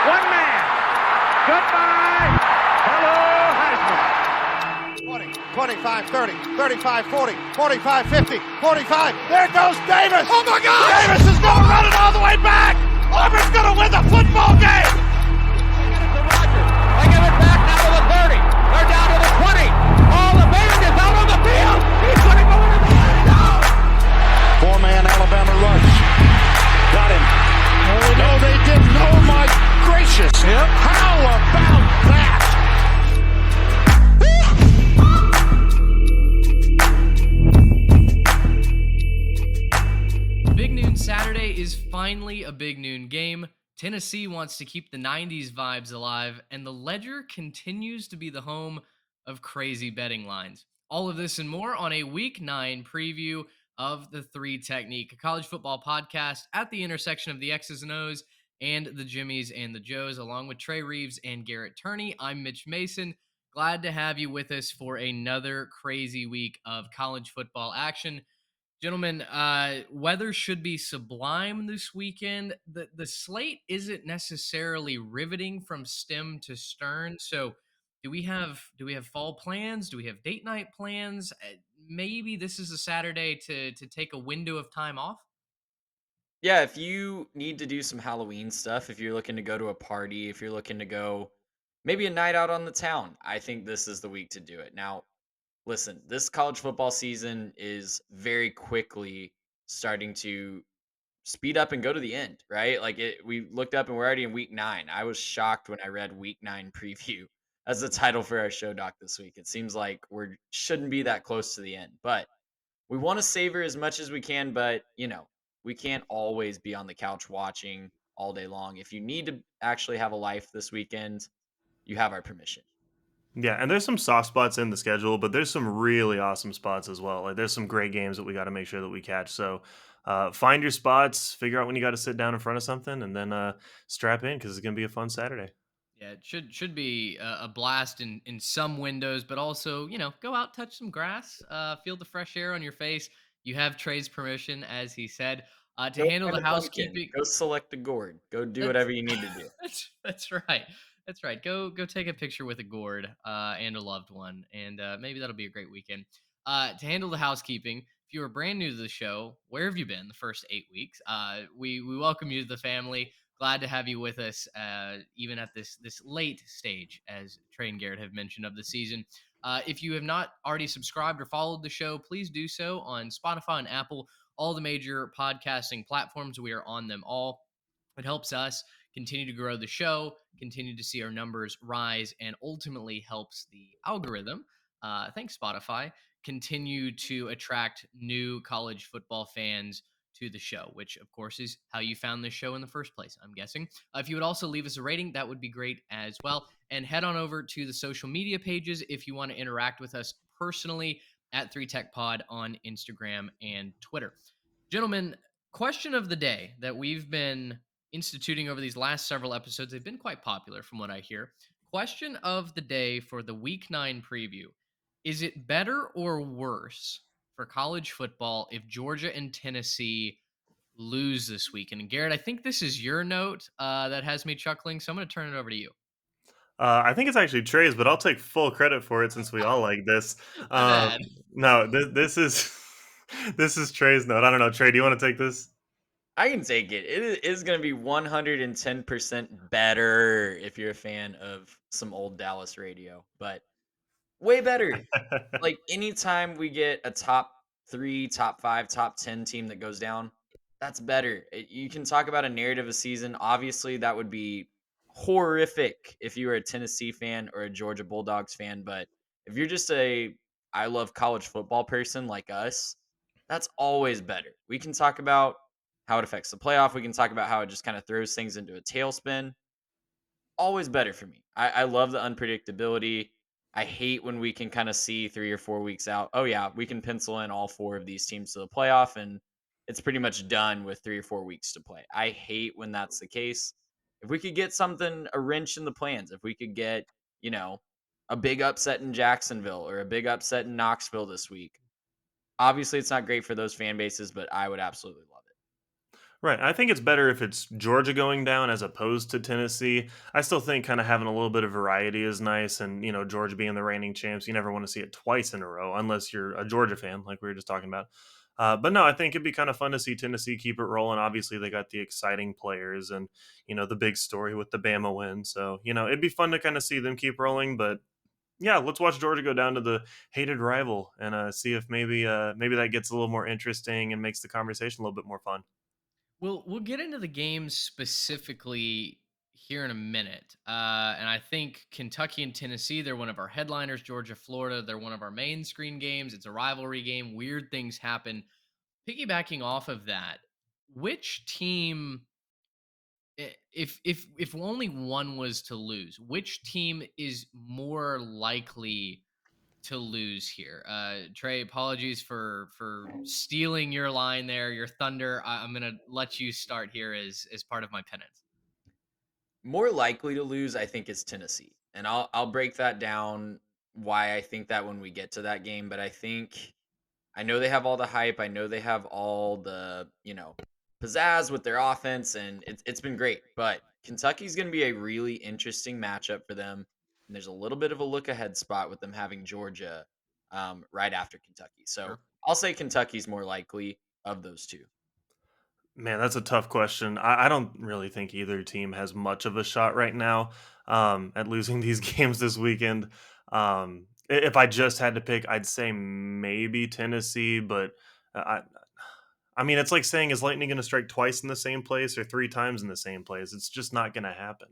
One man. Goodbye. Hello, Heisman. 20, 25, 30, 35, 40, 45, 50, 45. There goes Davis. Oh, my God. Davis is going to run it all the way back. Auburn's going to win the football game. They give it back now to the 30. They're down to the 20. All the band is out on the field. He's going to go into the end zone. Four-man Alabama rush. Got him. Oh, no, they didn't. Oh, my gracious. Yep. How about that? Big Noon Saturday is finally a big noon game. Tennessee wants to keep the 90s vibes alive, and the Ledger continues to be the home of crazy betting lines. All of this and more on a Week 9 preview of the Three Technique, a college football podcast at the intersection of the X's and O's and the Jimmies and the Joes, along with Trey Reeves and Garrett Turney. I'm Mitch Mason. Glad to have you with us for another crazy week of college football action. Gentlemen, weather should be sublime this weekend. The slate isn't necessarily riveting from stem to stern. So, do we have fall plans? Do we have date night plans? Maybe this is a Saturday to take a window of time off. Yeah, if you need to do some Halloween stuff, if you're looking to go to a party, if you're looking to go maybe a night out on the town, I think this is the week to do it. Now, listen, this college football season is very quickly starting to speed up and go to the end, right? We looked up and we're already in week 9. I was shocked when I read week 9 preview as the title for our show doc this week. It seems like we shouldn't be that close to the end, but we want to savor as much as we can, but we can't always be on the couch watching all day long. If you need to actually have a life this weekend, you have our permission. Yeah, and there's some soft spots in the schedule, but there's some really awesome spots as well. Like there's some great games that we got to make sure that we catch. So find your spots, figure out when you got to sit down in front of something, and then strap in because it's gonna be a fun Saturday. Yeah, it should be a blast in some windows, but also go out, touch some grass, feel the fresh air on your face. You have Trey's permission, as he said, to Go handle find the a pumpkin. housekeeping. Go select a gourd. Go do whatever you need to do. That's right. That's right. Go take a picture with a gourd and a loved one, and maybe that'll be a great weekend. To handle the housekeeping, if you are brand new to the show, where have you been the first 8 weeks? We welcome you to the family. Glad to have you with us, even at this late stage, as Trey and Garrett have mentioned, of the season. If you have not already subscribed or followed the show, please do so on Spotify and Apple, all the major podcasting platforms. We are on them all. It helps us continue to grow the show, continue to see our numbers rise, and ultimately helps the algorithm, thanks Spotify, continue to attract new college football fans to the show, which of course is how you found this show in the first place, I'm guessing. If you would also leave us a rating, that would be great as well. And head on over to the social media pages if you want to interact with us personally at 3TechPod on Instagram and Twitter. Gentlemen, question of the day that we've been instituting over these last several episodes. They've been quite popular from what I hear. Question of the day for the Week 9 preview. Is it better or worse for college football if Georgia and Tennessee lose this weekend? And Garrett, I think this is your note that has me chuckling, so I'm going to turn it over to you. I think it's actually Trey's, but I'll take full credit for it since we all like this. My bad. No, this is this is Trey's note. I don't know, Trey. Do you want to take this? I can take it. It is going to be 110% better if you're a fan of some old Dallas radio, but way better. Like anytime we get a top 3, top 5, top 10 team that goes down, that's better. You can talk about a narrative of season. Obviously, that would be horrific if you were a Tennessee fan or a Georgia Bulldogs fan, but if you're just a I love college football person like us, that's always better. We can talk about how it affects the playoff. We can talk about how it just kind of throws things into a tailspin. Always better for me. I love the unpredictability. I hate when we can kind of see 3 or 4 weeks out. Oh, yeah, we can pencil in all 4 of these teams to the playoff, and it's pretty much done with 3 or 4 weeks to play. I hate when that's the case. If we could get something, a wrench in the plans, if we could get, a big upset in Jacksonville or a big upset in Knoxville this week, obviously it's not great for those fan bases, but I would absolutely love it. Right. I think it's better if it's Georgia going down as opposed to Tennessee. I still think kind of having a little bit of variety is nice. And, Georgia being the reigning champs, you never want to see it twice in a row unless you're a Georgia fan, like we were just talking about. But no, I think it'd be kind of fun to see Tennessee keep it rolling. Obviously, they got the exciting players and, the big story with the Bama win. So, it'd be fun to kind of see them keep rolling. But yeah, let's watch Georgia go down to the hated rival and see if maybe that gets a little more interesting and makes the conversation a little bit more fun. We'll get into the games specifically here in a minute, and I think Kentucky and Tennessee, they're one of our headliners. Georgia, Florida, they're one of our main screen games. It's a rivalry game. Weird things happen. Piggybacking off of that, which team, if only one was to lose, which team is more likely to lose here? Trey, apologies for stealing your line there, your thunder. I'm gonna let you start here as part of my penance. More likely to lose, I think, is Tennessee, and I'll break that down why I think that when we get to that game. But I know they have all the hype. I know they have all the pizzazz with their offense, and it's been great. But Kentucky's going to be a really interesting matchup for them, and there's a little bit of a look ahead spot with them having Georgia right after Kentucky. So Sure. I'll say Kentucky's more likely of those two. Man, that's a tough question. I don't really think either team has much of a shot right now at losing these games this weekend. If I just had to pick, I'd say maybe Tennessee, but I mean, it's like saying, is lightning going to strike twice in the same place or three times in the same place? It's just not going to happen.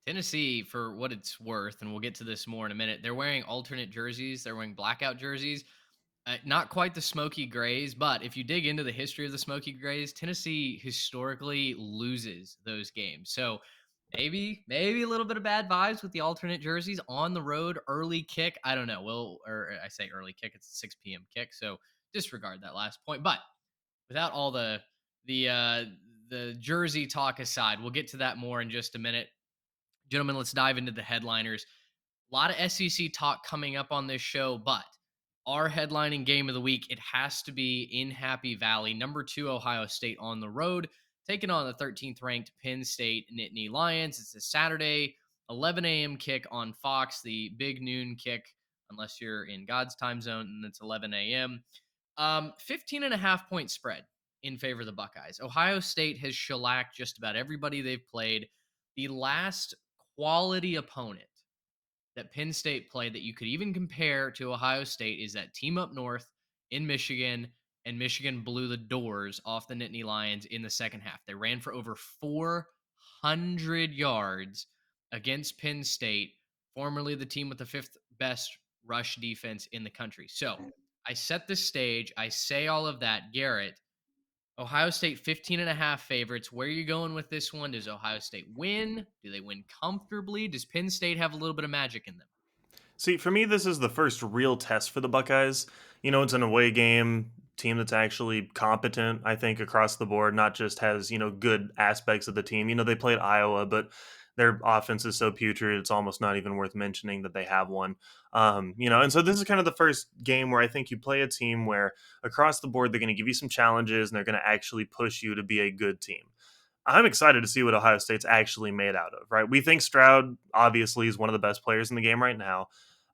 Tennessee, for what it's worth, and we'll get to this more in a minute, they're wearing alternate jerseys. They're wearing blackout jerseys. Not quite the smoky grays, but if you dig into the history of the smoky grays, Tennessee historically loses those games. So maybe a little bit of bad vibes with the alternate jerseys on the road, early kick. I don't know. Or I say early kick, it's a 6 p.m. kick. So disregard that last point. But without all the uh, the jersey talk aside, we'll get to that more in just a minute. Gentlemen, let's dive into the headliners. A lot of SEC talk coming up on this show, but our headlining game of the week, it has to be in Happy Valley. Number 2, Ohio State on the road, taking on the 13th ranked Penn State Nittany Lions. It's a Saturday, 11 a.m. kick on Fox, the big noon kick, unless you're in God's time zone, and it's 11 a.m. 15 and a half point spread in favor of the Buckeyes. Ohio State has shellacked just about everybody they've played. The last quality opponent that Penn State played that you could even compare to Ohio State is that team up north in Michigan, and Michigan blew the doors off the Nittany Lions in the second half. They ran for over 400 yards against Penn State, formerly the team with the 5th best rush defense in the country. So I set the stage. I say all of that. Garrett, Ohio State 15 and a half favorites. Where are you going with this one? Does Ohio State win? Do they win comfortably? Does Penn State have a little bit of magic in them? See, for me, this is the first real test for the Buckeyes. It's an away game, team that's actually competent, I think, across the board, not just has, good aspects of the team. They played Iowa, but their offense is so putrid, it's almost not even worth mentioning that they have one. And so this is kind of the first game where I think you play a team where across the board, they're going to give you some challenges and they're going to actually push you to be a good team. I'm excited to see what Ohio State's actually made out of, right? We think Stroud obviously is one of the best players in the game right now.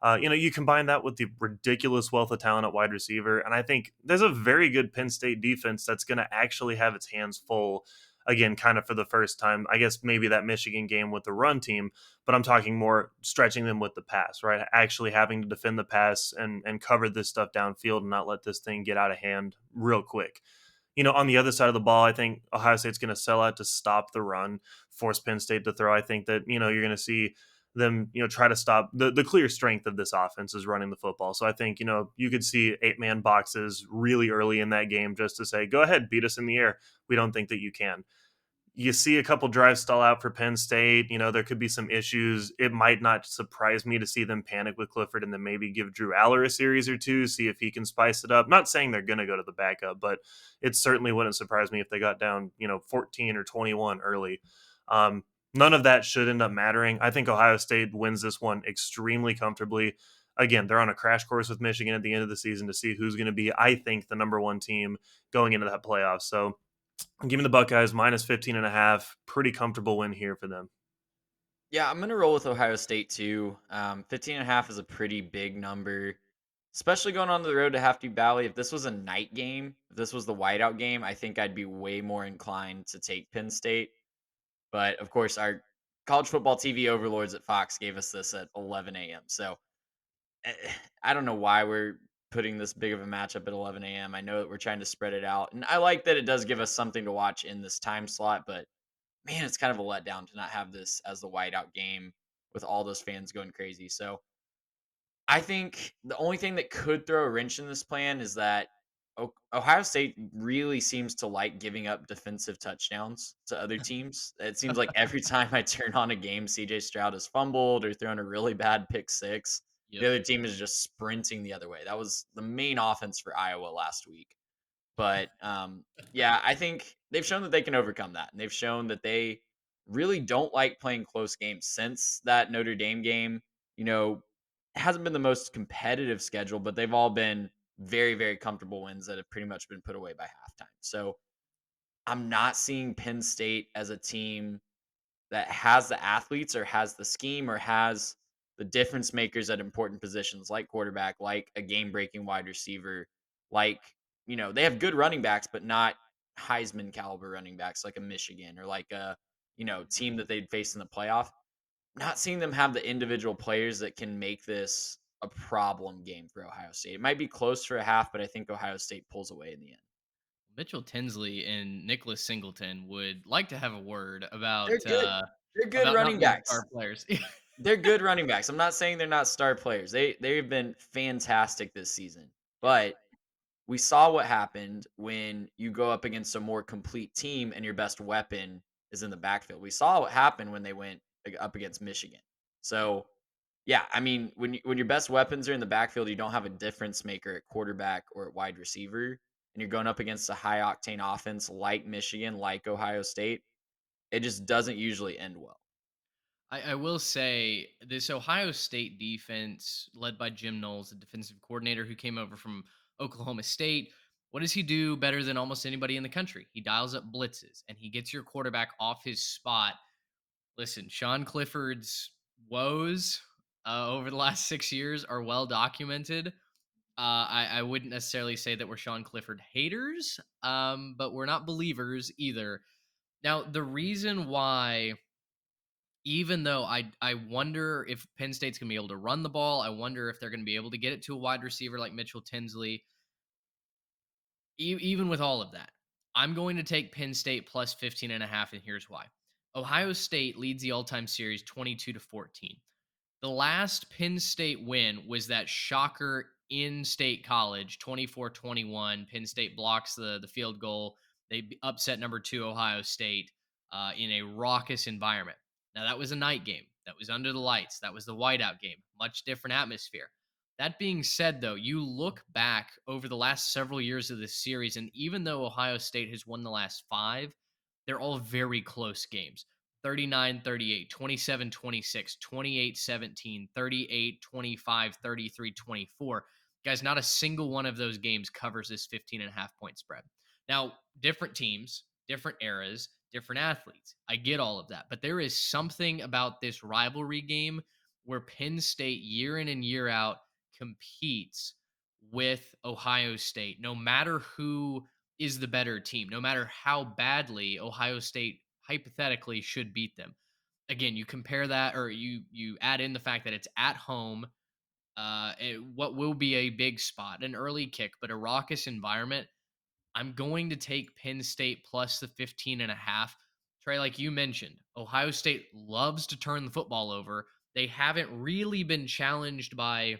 You combine that with the ridiculous wealth of talent at wide receiver, and I think there's a very good Penn State defense that's going to actually have its hands full again, kind of for the first time. I guess maybe that Michigan game with the run team, but I'm talking more stretching them with the pass, right? Actually having to defend the pass and cover this stuff downfield and not let this thing get out of hand real quick. On the other side of the ball, I think Ohio State's going to sell out to stop the run, force Penn State to throw. I think that, you're going to see them, try to stop the clear strength of this offense is running the football. So I think, you could see 8-man boxes really early in that game just to say, go ahead, beat us in the air. We don't think that you can. You see a couple drives stall out for Penn State. There could be some issues. It might not surprise me to see them panic with Clifford and then maybe give Drew Aller a series or two, see if he can spice it up. Not saying they're going to go to the backup, but it certainly wouldn't surprise me if they got down, 14 or 21 early. None of that should end up mattering. I think Ohio State wins this one extremely comfortably. Again, they're on a crash course with Michigan at the end of the season to see who's going to be, I think, the number one team going into that playoff. So Give me the Buckeyes minus 15 and a half. Pretty comfortable win here for them. Yeah, I'm gonna roll with Ohio State too. 15 and a half is a pretty big number, especially going on the road to Half Deep Valley. If this was a night game, if this was the whiteout game, I think I'd be way more inclined to take Penn State. But of course, our college football TV overlords at Fox gave us this at 11 a.m. So eh, I don't know why we're putting this big of a matchup at 11 a.m. I know that we're trying to spread it out, and I like that it does give us something to watch in this time slot. But man, it's kind of a letdown to not have this as the whiteout game with all those fans going crazy. So I think the only thing that could throw a wrench in this plan is that Ohio State really seems to like giving up defensive touchdowns to other teams. It seems like every time I turn on a game, CJ Stroud has fumbled or thrown a really bad pick six. The Yep. other team is just sprinting the other way. That was the main offense for Iowa last week. But yeah, I think they've shown that they can overcome that. And they've shown that they really don't like playing close games since that Notre Dame game. You know, it hasn't been the most competitive schedule, but they've all been very, very comfortable wins that have pretty much been put away by halftime. So I'm not seeing Penn State as a team that has the athletes or has the scheme or has the difference makers at important positions like quarterback, like a game breaking wide receiver, like, they have good running backs, but not Heisman caliber running backs like a Michigan or like a, team that they'd face in the playoff. Not seeing them have the individual players that can make this a problem game for Ohio State. It might be close for a half, but I think Ohio State pulls away in the end. Mitchell Tinsley and Nicholas Singleton would like to have a word They're good. They're good about not running being backs. star players. They're good running backs. I'm not saying they're not star players. They've been fantastic this season. But we saw what happened when you go up against a more complete team and your best weapon is in the backfield. We saw what happened when they went up against Michigan. So, yeah, I mean, when your best weapons are in the backfield, you don't have a difference maker at quarterback or at wide receiver, and you're going up against a high octane offense like Michigan, like Ohio State, it just doesn't usually end well. I will say this Ohio State defense, led by Jim Knowles, the defensive coordinator who came over from Oklahoma State. What does he do better than almost anybody in the country? He dials up blitzes and he gets your quarterback off his spot. Listen, Sean Clifford's woes over the last 6 years are well documented. I wouldn't necessarily say that we're Sean Clifford haters, but we're not believers either. Now, the reason why, even though I wonder if Penn State's going to be able to run the ball, I wonder if they're going to be able to get it to a wide receiver like Mitchell Tinsley. Even with all of that, I'm going to take Penn State plus 15 and a half, and here's why. Ohio State leads the all-time series 22-14. The last Penn State win was that shocker in State College, 24-21. Penn State blocks the field goal. They upset number 2 Ohio State in a raucous environment. Now, that was a night game. That was under the lights. That was the whiteout game. Much different atmosphere. That being said, though, you look back over the last several years of this series, and even though Ohio State has won the last 5, they're all very close games. 39-38, 27-26, 28-17, 38-25, 33-24. Guys, not a single one of those games covers this 15 and a half point spread. Now, different teams, different eras, different athletes. I get all of that. But there is something about this rivalry game where Penn State year in and year out competes with Ohio State, no matter who is the better team, no matter how badly Ohio State hypothetically should beat them. Again, you compare that, or you add in the fact that it's at home, what will be a big spot, an early kick, but a raucous environment. I'm going to take Penn State plus the 15 and a half. Trey, like you mentioned, Ohio State loves to turn the football over. They haven't really been challenged by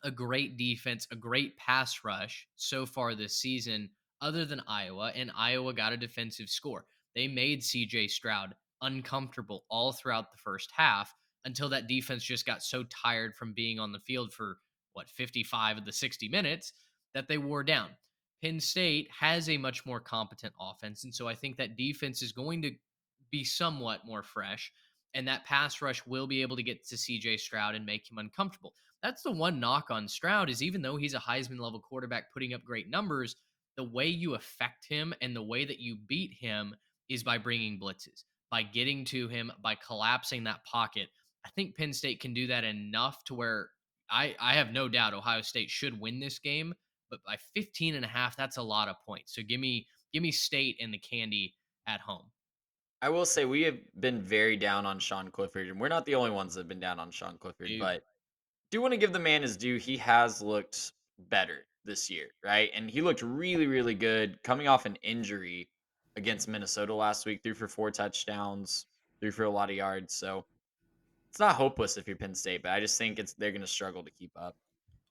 a great defense, a great pass rush so far this season, other than Iowa, and Iowa got a defensive score. They made CJ Stroud uncomfortable all throughout the first half until that defense just got so tired from being on the field for 55 of the 60 minutes that they wore down. Penn State has a much more competent offense, and so I think that defense is going to be somewhat more fresh, and that pass rush will be able to get to CJ Stroud and make him uncomfortable. That's the one knock on Stroud is even though he's a Heisman level quarterback putting up great numbers, The way you affect him and the way that you beat him is by bringing blitzes, by getting to him, by collapsing that pocket. I think Penn State can do that enough to where I have no doubt Ohio State should win this game, but by 15 and a half, that's a lot of points. So give me State and the candy at home. I will say we have been very down on Sean Clifford, and we're not the only ones that have been down on Sean Clifford, Dude, but do want to give the man his due. He has looked better this year, right? And he looked really, really good coming off an injury against Minnesota last week. Threw for 4 touchdowns, threw for a lot of yards. So it's not hopeless if you're Penn State, but I just think they're going to struggle to keep up.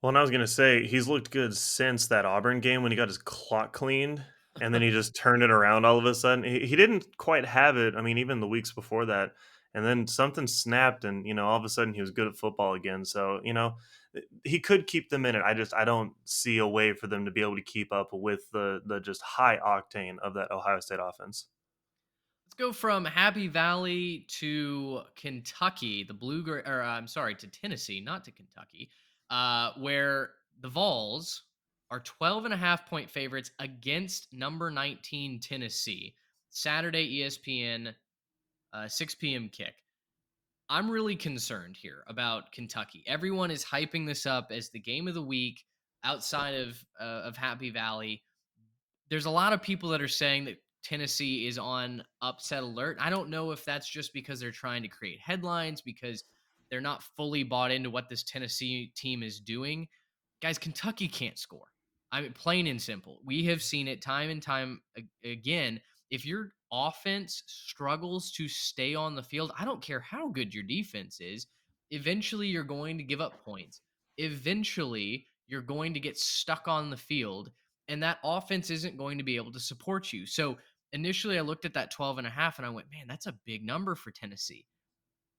Well, and I was gonna say he's looked good since that Auburn game when he got his clock cleaned, and then he just turned it around all of a sudden. He didn't quite have it. I mean, even the weeks before that, and then something snapped, and all of a sudden he was good at football again. So he could keep them in it. I don't see a way for them to be able to keep up with the just high octane of that Ohio State offense. let's go from Happy Valley to Kentucky, the or I'm sorry, to Tennessee, not to Kentucky, where the Vols are 12.5 point favorites against number 19 Tennessee. Saturday, ESPN, 6 p.m. kick. I'm really concerned here about Kentucky. Everyone is hyping this up as the game of the week outside of Happy Valley. There's a lot of people that are saying that Tennessee is on upset alert. I don't know if that's just because they're trying to create headlines because they're not fully bought into what this Tennessee team is doing. Guys, Kentucky can't score. I mean, plain and simple. We have seen it time and time again. If your offense struggles to stay on the field, I don't care how good your defense is, eventually you're going to give up points. Eventually, you're going to get stuck on the field, and that offense isn't going to be able to support you. So initially, I looked at that 12 and a half and I went, man, that's a big number for Tennessee.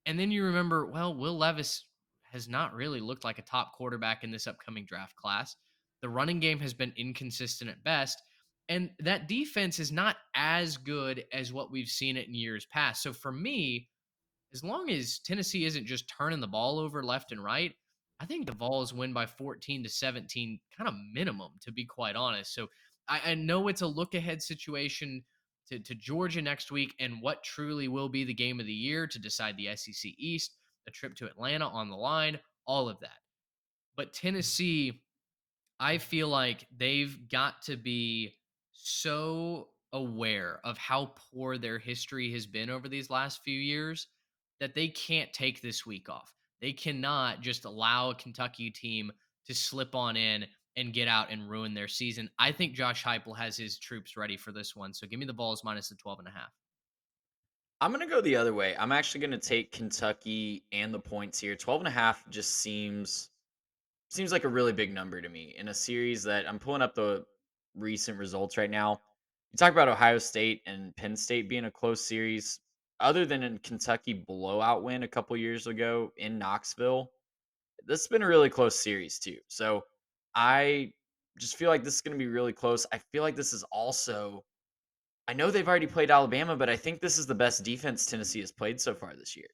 And then you remember, well, Will Levis has not really looked like a top quarterback in this upcoming draft class. The running game has been inconsistent at best. And that defense is not as good as what we've seen it in years past. So for me, as long as Tennessee isn't just turning the ball over left and right, I think the Vols win by 14-17, kind of minimum, to be quite honest. So I know it's a look ahead situation to Georgia next week and what truly will be the game of the year to decide the SEC East, a trip to Atlanta on the line, all of that. But Tennessee, I feel like they've got to be so aware of how poor their history has been over these last few years that they can't take this week off. They cannot just allow a Kentucky team to slip on in and get out and ruin their season. I think Josh Heupel has his troops ready for this one. So give me the Vols minus the 12 and a half. I'm going to go the other way. I'm actually going to take Kentucky and the points here. 12 and a half just seems like a really big number to me in a series that I'm pulling up the recent results right now. You talk about Ohio State and Penn State being a close series. Other than a Kentucky blowout win a couple years ago in Knoxville, this has been a really close series too. So I just feel like this is going to be really close. I feel like this is also, I know they've already played Alabama, but I think this is the best defense Tennessee has played so far this year.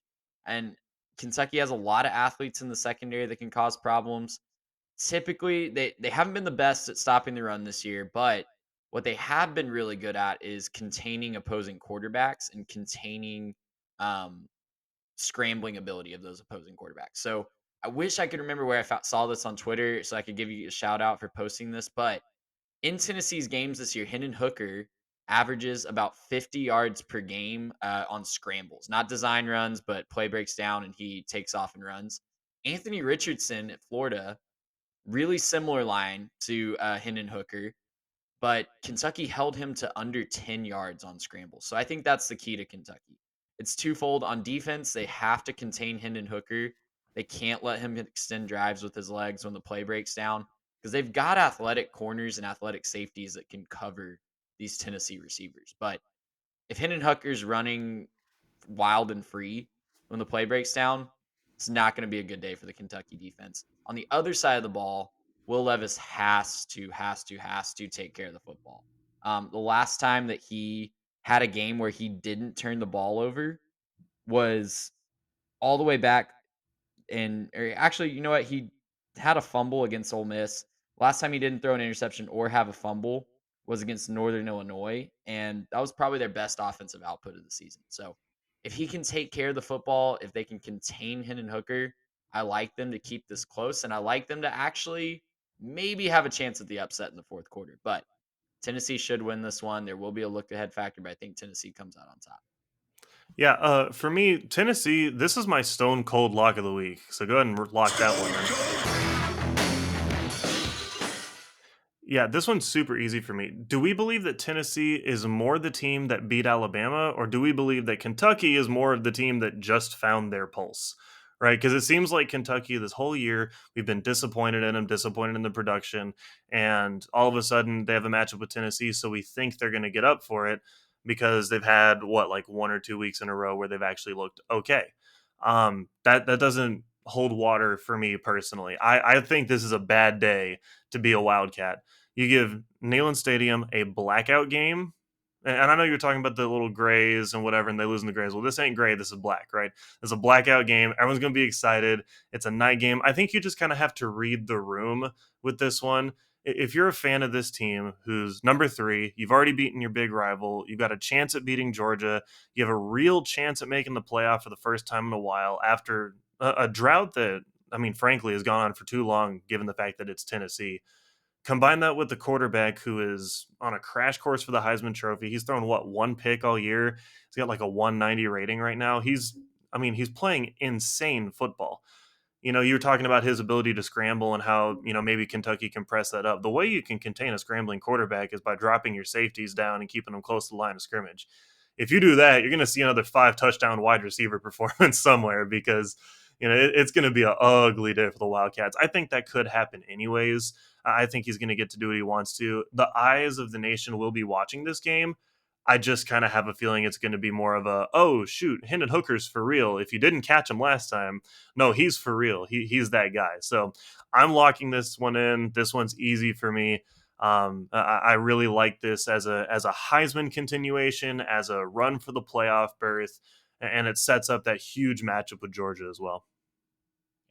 And Kentucky has a lot of athletes in the secondary that can cause problems. Typically, they haven't been the best at stopping the run this year, but what they have been really good at is containing opposing quarterbacks and containing um, scrambling ability of those opposing quarterbacks. So I wish I could remember where I saw this on Twitter so I could give you a shout out for posting this. But in Tennessee's games this year, Hendon Hooker averages about 50 yards per game on scrambles, not design runs, but play breaks down and he takes off and runs. Anthony Richardson at Florida, really similar line to Hendon Hooker, but Kentucky held him to under 10 yards on scrambles. So I think that's the key to Kentucky. It's twofold. On defense, they have to contain Hendon Hooker. They can't let him extend drives with his legs when the play breaks down because they've got athletic corners and athletic safeties that can cover these Tennessee receivers. But if Hendon Hooker's running wild and free when the play breaks down, it's not going to be a good day for the Kentucky defense. On the other side of the ball, Will Levis has to take care of the football. The last time that he had a game where he didn't turn the ball over was all the way back or actually, you know what? He had a fumble against Ole Miss. Last time he didn't throw an interception or have a fumble was against Northern Illinois, and that was probably their best offensive output of the season. So if he can take care of the football, if they can contain Hendon Hooker, I like them to keep this close, and I like them to actually maybe have a chance at the upset in the fourth quarter. But Tennessee should win this one. There will be a look ahead factor, but I think Tennessee comes out on top. Yeah, for me, Tennessee, this is my stone cold lock of the week. So go ahead and lock that one in. Yeah, this one's super easy for me. Do we believe that Tennessee is more the team that beat Alabama, or do we believe that Kentucky is more of the team that just found their pulse? Right? Because it seems like Kentucky this whole year, we've been disappointed in them, disappointed in the production, and all of a sudden they have a matchup with Tennessee, so we think they're going to get up for it because they've had what, like 1 or 2 weeks in a row where they've actually looked okay. That doesn't hold water for me personally. I think this is a bad day to be a Wildcat. You give Neyland Stadium a blackout game. And I know you're talking about the little grays and whatever, and they lose in the grays. Well, this ain't gray. This is black, right? It's a blackout game. Everyone's going to be excited. It's a night game. I think you just kind of have to read the room with this one. If you're a fan of this team who's number 3, you've already beaten your big rival, you've got a chance at beating Georgia, you have a real chance at making the playoff for the first time in a while after a drought that, I mean, frankly, has gone on for too long, given the fact that it's Tennessee. Combine that with the quarterback who is on a crash course for the Heisman Trophy. He's thrown what, one pick all year. He's got like a 190 rating right now. He's playing insane football. You were talking about his ability to scramble and how, maybe Kentucky can press that up. The way you can contain a scrambling quarterback is by dropping your safeties down and keeping them close to the line of scrimmage. If you do that, you're going to see another 5 touchdown wide receiver performance somewhere because, it's going to be an ugly day for the Wildcats. I think that could happen anyways. I think he's going to get to do what he wants to. The eyes of the nation will be watching this game. I just kind of have a feeling it's going to be more of a, oh, shoot, Hendon Hooker's for real. If you didn't catch him last time, no, he's for real. He's that guy. So I'm locking this one in. This one's easy for me. I really like this as a Heisman continuation, as a run for the playoff berth, and it sets up that huge matchup with Georgia as well.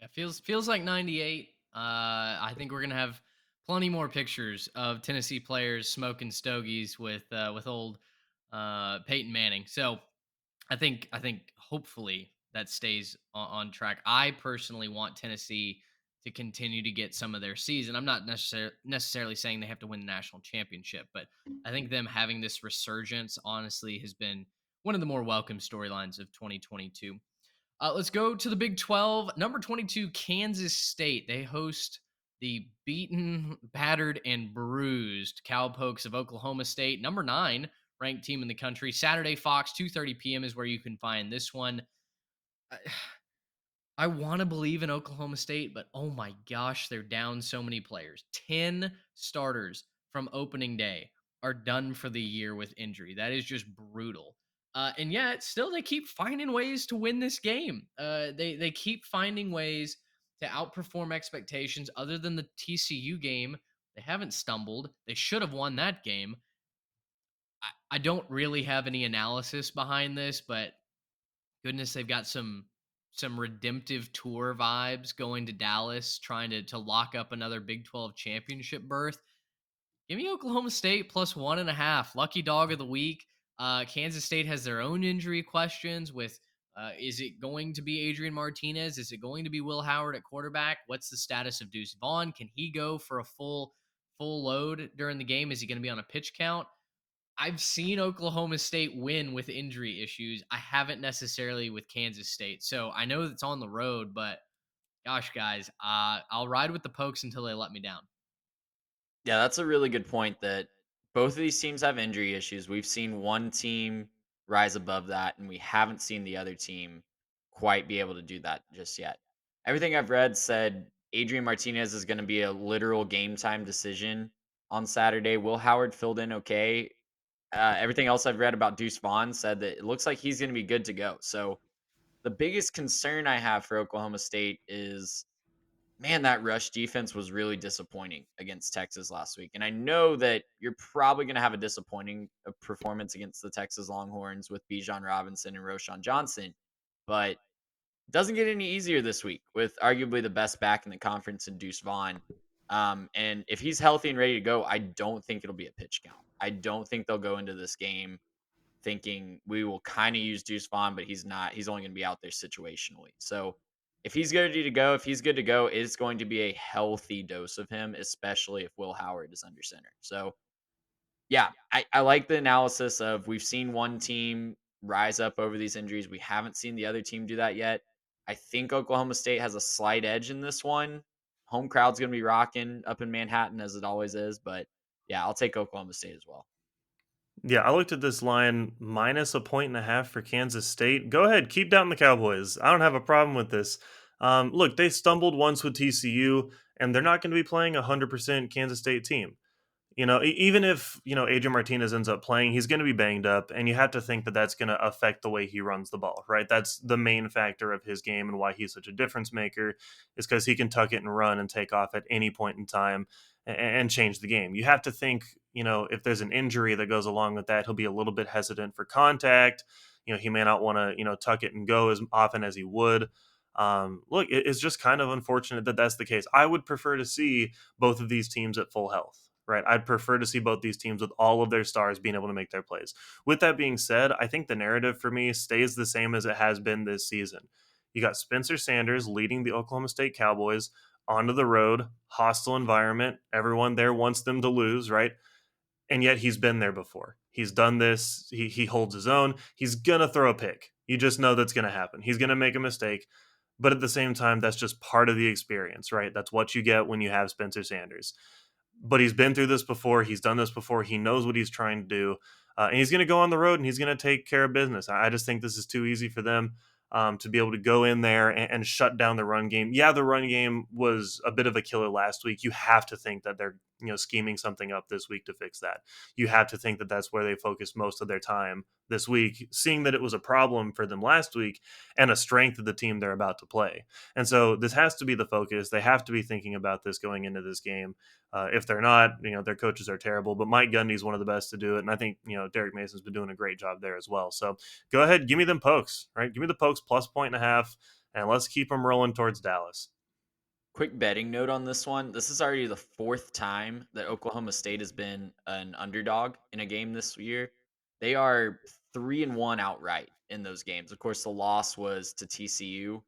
Yeah, feels like 98. I think we're gonna have plenty more pictures of Tennessee players smoking stogies with old Peyton Manning. So I think hopefully that stays on track. I personally want Tennessee to continue to get some of their season. I'm not necessarily saying they have to win the national championship, but I think them having this resurgence honestly has been one of the more welcome storylines of 2022. Let's go to the Big 12. Number 22, Kansas State. They host the beaten, battered, and bruised Cowpokes of Oklahoma State. Number 9 ranked team in the country. Saturday, Fox, 2:30 p.m. is where you can find this one. I want to believe in Oklahoma State, but oh my gosh, they're down so many players. 10 starters from opening day are done for the year with injury. That is just brutal. And yet, still, they keep finding ways to win this game. They keep finding ways to outperform expectations. Other than the TCU game, they haven't stumbled. They should have won that game. I don't really have any analysis behind this, but goodness, they've got some redemptive tour vibes going to Dallas, trying to lock up another Big 12 championship berth. Give me Oklahoma State plus 1.5. Lucky dog of the week. Kansas State has their own injury questions with is it going to be Adrian Martinez? Is it going to be Will Howard at quarterback? What's the status of Deuce Vaughn? Can he go for a full load during the game? Is he going to be on a pitch count? I've seen Oklahoma State win with injury issues. I haven't necessarily with Kansas State. So I know it's on the road, but gosh, guys, I'll ride with the Pokes until they let me down. Yeah, that's a really good point that both of these teams have injury issues. We've seen one team rise above that, and we haven't seen the other team quite be able to do that just yet. Everything I've read said Adrian Martinez is going to be a literal game time decision on Saturday. Will Howard filled in okay. Everything else I've read about Deuce Vaughn said that it looks like he's going to be good to go. So the biggest concern I have for Oklahoma State is, man, that rush defense was really disappointing against Texas last week. And I know that you're probably going to have a disappointing performance against the Texas Longhorns with Bijan Robinson and Roshan Johnson, but it doesn't get any easier this week with arguably the best back in the conference in Deuce Vaughn. And if he's healthy and ready to go, I don't think it'll be a pitch count. I don't think they'll go into this game thinking we will kind of use Deuce Vaughn, but he's not. He's only going to be out there situationally. So if he's ready to go, if he's good to go, it's going to be a healthy dose of him, especially if Will Howard is under center. So yeah, I like the analysis of we've seen one team rise up over these injuries. We haven't seen the other team do that yet. I think Oklahoma State has a slight edge in this one. Home crowd's going to be rocking up in Manhattan as it always is, but yeah, I'll take Oklahoma State as well. Yeah, I looked at this line minus a point and a half for Kansas State. Go ahead, keep down the Cowboys. I don't have a problem with this. Look, they stumbled once with TCU, and they're not going to be playing a 100% Kansas State team. Even if, Adrian Martinez ends up playing, he's going to be banged up, and you have to think that that's going to affect the way he runs the ball, right? That's the main factor of his game and why he's such a difference maker is because he can tuck it and run and take off at any point in time and change the game. You have to think, if there's an injury that goes along with that, he'll be a little bit hesitant for contact. He may not want to, tuck it and go as often as he would. Look, it's just kind of unfortunate that that's the case. I would prefer to see both of these teams at full health. Right. I'd prefer to see both these teams with all of their stars being able to make their plays. With that being said, I think the narrative for me stays the same as it has been this season. You got Spencer Sanders leading the Oklahoma State Cowboys onto the road, hostile environment. Everyone there wants them to lose, right? And yet he's been there before. He's done this. He holds his own. He's going to throw a pick. You just know that's going to happen. He's going to make a mistake. But at the same time, that's just part of the experience, right? That's what you get when you have Spencer Sanders. But he's been through this before. He's done this before. He knows what he's trying to do. And he's going to go on the road and he's going to take care of business. I just think this is too easy for them to be able to go in there and shut down the run game. Yeah, the run game was a bit of a killer last week. You have to think that they're scheming something up this week to fix that. You have to think that that's where they focus most of their time this week, seeing that it was a problem for them last week and a strength of the team they're about to play. And so this has to be the focus. They have to be thinking about this going into this game. If they're not, their coaches are terrible, but Mike Gundy's one of the best to do it. And I think, Derek Mason's been doing a great job there as well. So go ahead, give me them pokes, right? Give me the pokes plus point and a half, and let's keep them rolling towards Dallas. Quick betting note on this one. This is already the fourth time that Oklahoma State has been an underdog in a game this year. They are 3-1 outright in those games. Of course, the loss was to TCU,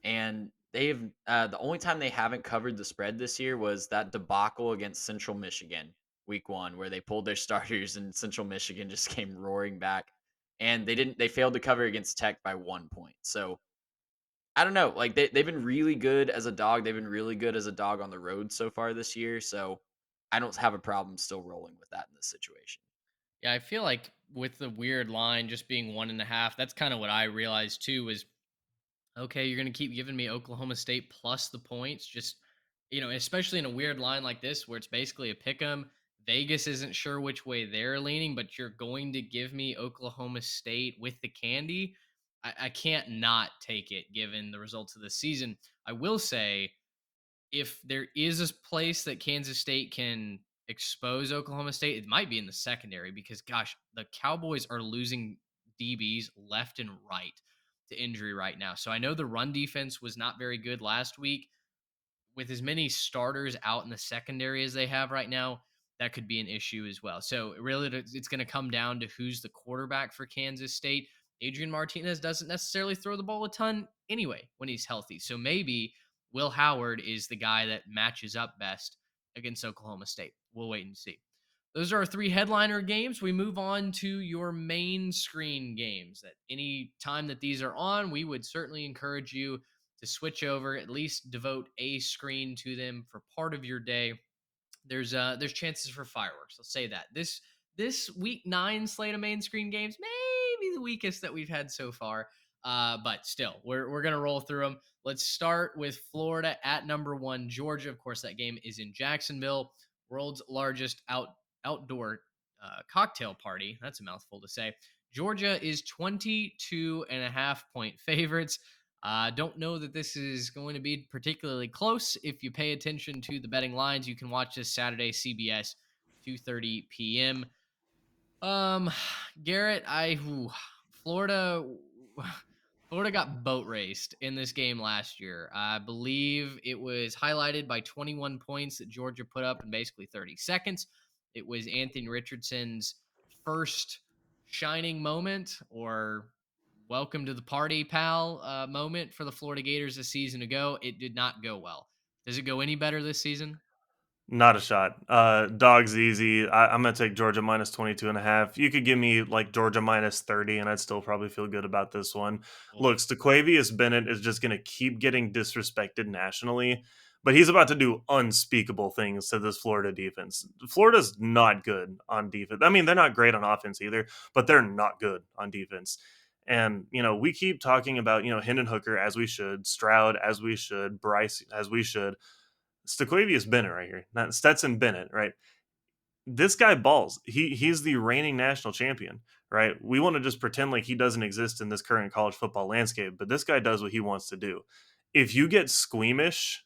and they've the only time they haven't covered the spread this year was that debacle against Central Michigan week 1, where they pulled their starters and Central Michigan just came roaring back, and they failed to cover against Tech by 1 point. So I don't know. Like they've been really good as a dog. They've been really good as a dog on the road so far this year. So I don't have a problem still rolling with that in this situation. Yeah, I feel like with the weird line just being 1.5, that's kind of what I realized too. Is okay, you're going to keep giving me Oklahoma State plus the points. Just, especially in a weird line like this where it's basically a pick 'em. Vegas isn't sure which way they're leaning, but you're going to give me Oklahoma State with the candy. I can't not take it given the results of the season. I will say, if there is a place that Kansas State can expose Oklahoma State, it might be in the secondary because, gosh, the Cowboys are losing DBs left and right to injury right now. So I know the run defense was not very good last week. With as many starters out in the secondary as they have right now, that could be an issue as well. So really, it's going to come down to who's the quarterback for Kansas State. Adrian Martinez doesn't necessarily throw the ball a ton anyway when he's healthy. So maybe Will Howard is the guy that matches up best against Oklahoma State. We'll wait and see. Those are our 3 headliner games. We move on to your main screen games. That any time that these are on, we would certainly encourage you to switch over, at least devote a screen to them for part of your day. There's chances for fireworks. Let's say that. This week 9 slate of main screen games, maybe the weakest that we've had so far. But still, we're gonna roll through them. Let's start with Florida at number 1, Georgia. Of course, that game is in Jacksonville, world's largest outdoor cocktail party. That's a mouthful to say. Georgia is 22.5-point favorites. Don't know that this is going to be particularly close. If you pay attention to the betting lines, you can watch this Saturday, CBS, 2:30 p.m. Garrett, Florida, Florida got boat raced in this game last year. I believe it was highlighted by 21 points that Georgia put up in basically 30 seconds. it was Anthony Richardson's first shining moment, or welcome to the party, pal, moment for the Florida Gators a season ago. It did not go well. Does it go any better this season? Not a shot. Dog's easy. I'm gonna take Georgia minus 22.5. You could give me like Georgia minus 30, and I'd still probably feel good about this one. Oh, Look, Stequavius Bennett is just gonna keep getting disrespected nationally, but he's about to do unspeakable things to this Florida defense. Florida's not good on defense. I mean, they're not great on offense either, but they're not good on defense. And we keep talking about Hendon Hooker as we should, Stroud as we should, Bryce as we should. Stequavius Bennett right here, not Stetson Bennett, right? This guy balls. He's the reigning national champion, right? We want to just pretend like he doesn't exist in this current college football landscape, but this guy does what he wants to do. If you get squeamish,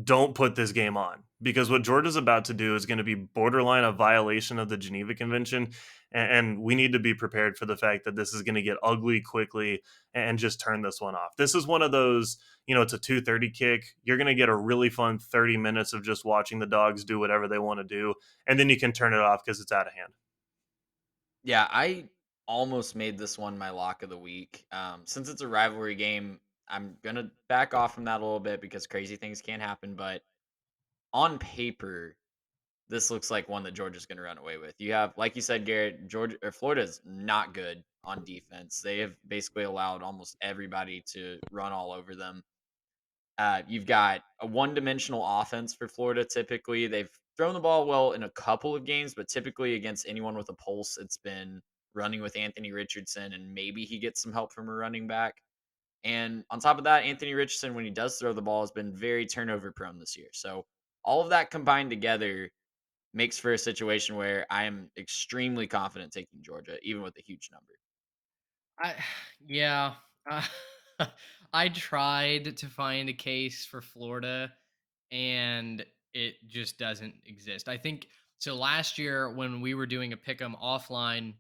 don't put this game on, because what Georgia's about to do is going to be borderline a violation of the Geneva Convention, and we need to be prepared for the fact that this is going to get ugly quickly and just turn this one off. This is one of those, it's a 2:30 kick. You're going to get a really fun 30 minutes of just watching the dogs do whatever they want to do, and then you can turn it off because it's out of hand. Yeah, I almost made this one my lock of the week. Since it's a rivalry game, I'm gonna back off from that a little bit because crazy things can happen. But on paper, this looks like one that Georgia's gonna run away with. You have, like you said, Garrett, Georgia or Florida's not good on defense. They have basically allowed almost everybody to run all over them. You've got a one-dimensional offense for Florida. Typically, they've thrown the ball well in a couple of games, but typically against anyone with a pulse, it's been running with Anthony Richardson, and maybe he gets some help from a running back. And on top of that, Anthony Richardson, when he does throw the ball, has been very turnover prone this year. So all of that combined together makes for a situation where I am extremely confident taking Georgia, even with a huge number. I yeah. Uh, I tried to find a case for Florida, and it just doesn't exist. I think so. Last year, when we were doing a pick 'em offline,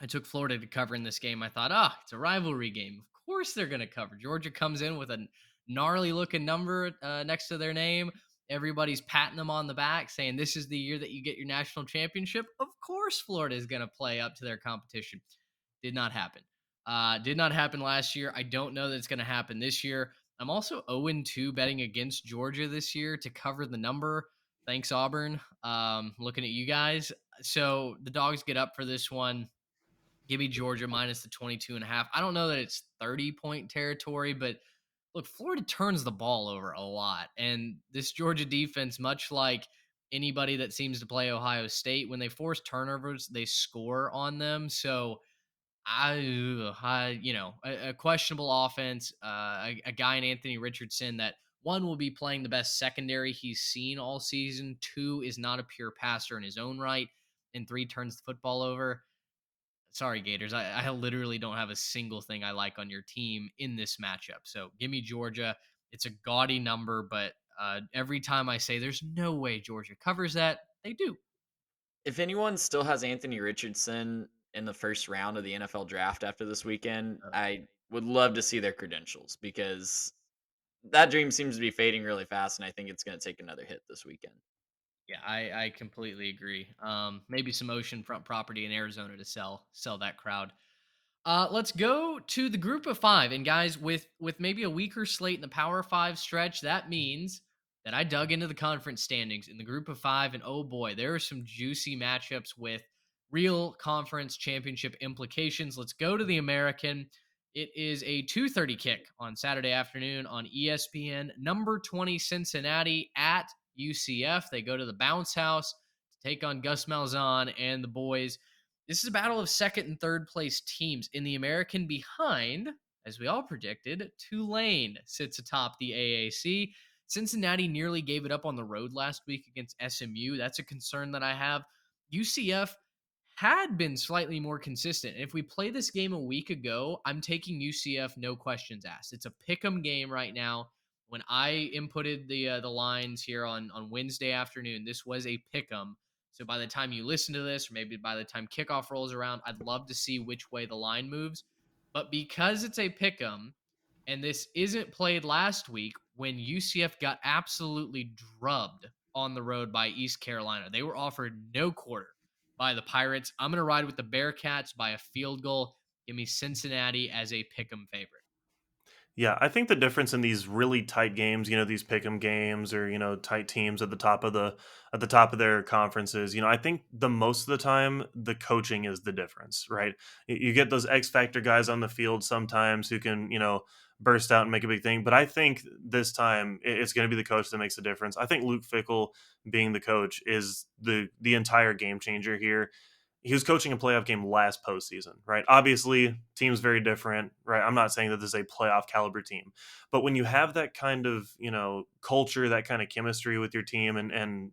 I took Florida to cover in this game. I thought, it's a rivalry game. Of course they're going to cover. Georgia comes in with a gnarly looking number next to their name. Everybody's patting them on the back, saying this is the year that you get your national championship. Of course, Florida is going to play up to their competition. Did not happen. Did not happen last year. I don't know that it's going to happen this year. I'm also 0-2 betting against Georgia this year to cover the number. Thanks, Auburn. Looking at you guys. So the dogs get up for this one. Give me Georgia minus the 22.5. I don't know that it's 30-point territory, but look, Florida turns the ball over a lot. And this Georgia defense, much like anybody that seems to play Ohio State, when they force turnovers, they score on them. So a questionable offense, a guy in Anthony Richardson that one will be playing the best secondary he's seen all season. Two is not a pure passer in his own right, and three turns the football over. Sorry, Gators. I literally don't have a single thing I like on your team in this matchup. So give me Georgia. It's a gaudy number, but every time I say there's no way Georgia covers that, they do. If anyone still has Anthony Richardson in the first round of the NFL draft after this weekend, I would love to see their credentials because that dream seems to be fading really fast, and I think it's going to take another hit this weekend. Yeah, I completely agree. Maybe some oceanfront property in Arizona to sell that crowd. Let's go to the group of five. And guys, with maybe a weaker slate in the Power Five stretch, that means that I dug into the conference standings in the group of five, and oh boy, there are some juicy matchups with real conference championship implications. Let's go to the American. It is a 2:30 kick on Saturday afternoon on ESPN. Number 20 Cincinnati at UCF. They go to the bounce house to take on Gus Malzahn and the boys. This is a battle of second and third place teams. In the American behind, as we all predicted, Tulane sits atop the AAC. Cincinnati nearly gave it up on the road last week against SMU. That's a concern that I have. UCF had been slightly more consistent. And if we play this game a week ago, I'm taking UCF, no questions asked. It's a pick 'em game right now. When I inputted the lines here on Wednesday afternoon, this was a pick 'em. So by the time you listen to this, or maybe by the time kickoff rolls around, I'd love to see which way the line moves. But because it's a pick 'em, and this isn't played last week when UCF got absolutely drubbed on the road by East Carolina. They were offered no quarter by the Pirates. I'm going to ride with the Bearcats by a field goal. Give me Cincinnati as a pick 'em favorite. Yeah, I think the difference in these really tight games, these pick'em games or, tight teams at the top of their conferences, I think the most of the time the coaching is the difference, right? You get those X factor guys on the field sometimes who can, burst out and make a big thing, but I think this time it's going to be the coach that makes the difference. I think Luke Fickle being the coach is the entire game changer here. He was coaching a playoff game last postseason, right? Obviously, team's very different, right? I'm not saying that this is a playoff caliber team, but when you have that kind of, culture, that kind of chemistry with your team and,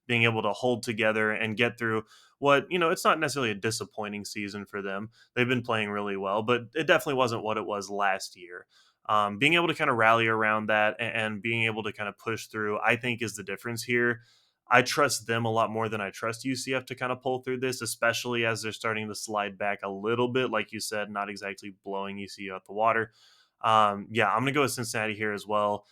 being able to hold together and get through what, it's not necessarily a disappointing season for them. They've been playing really well, but it definitely wasn't what it was last year. Being able to kind of rally around that and being able to kind of push through, I think is the difference here. I trust them a lot more than I trust UCF to kind of pull through this, especially as they're starting to slide back a little bit. Like you said, not exactly blowing UCF out the water. Yeah, I'm going to go with Cincinnati here as well.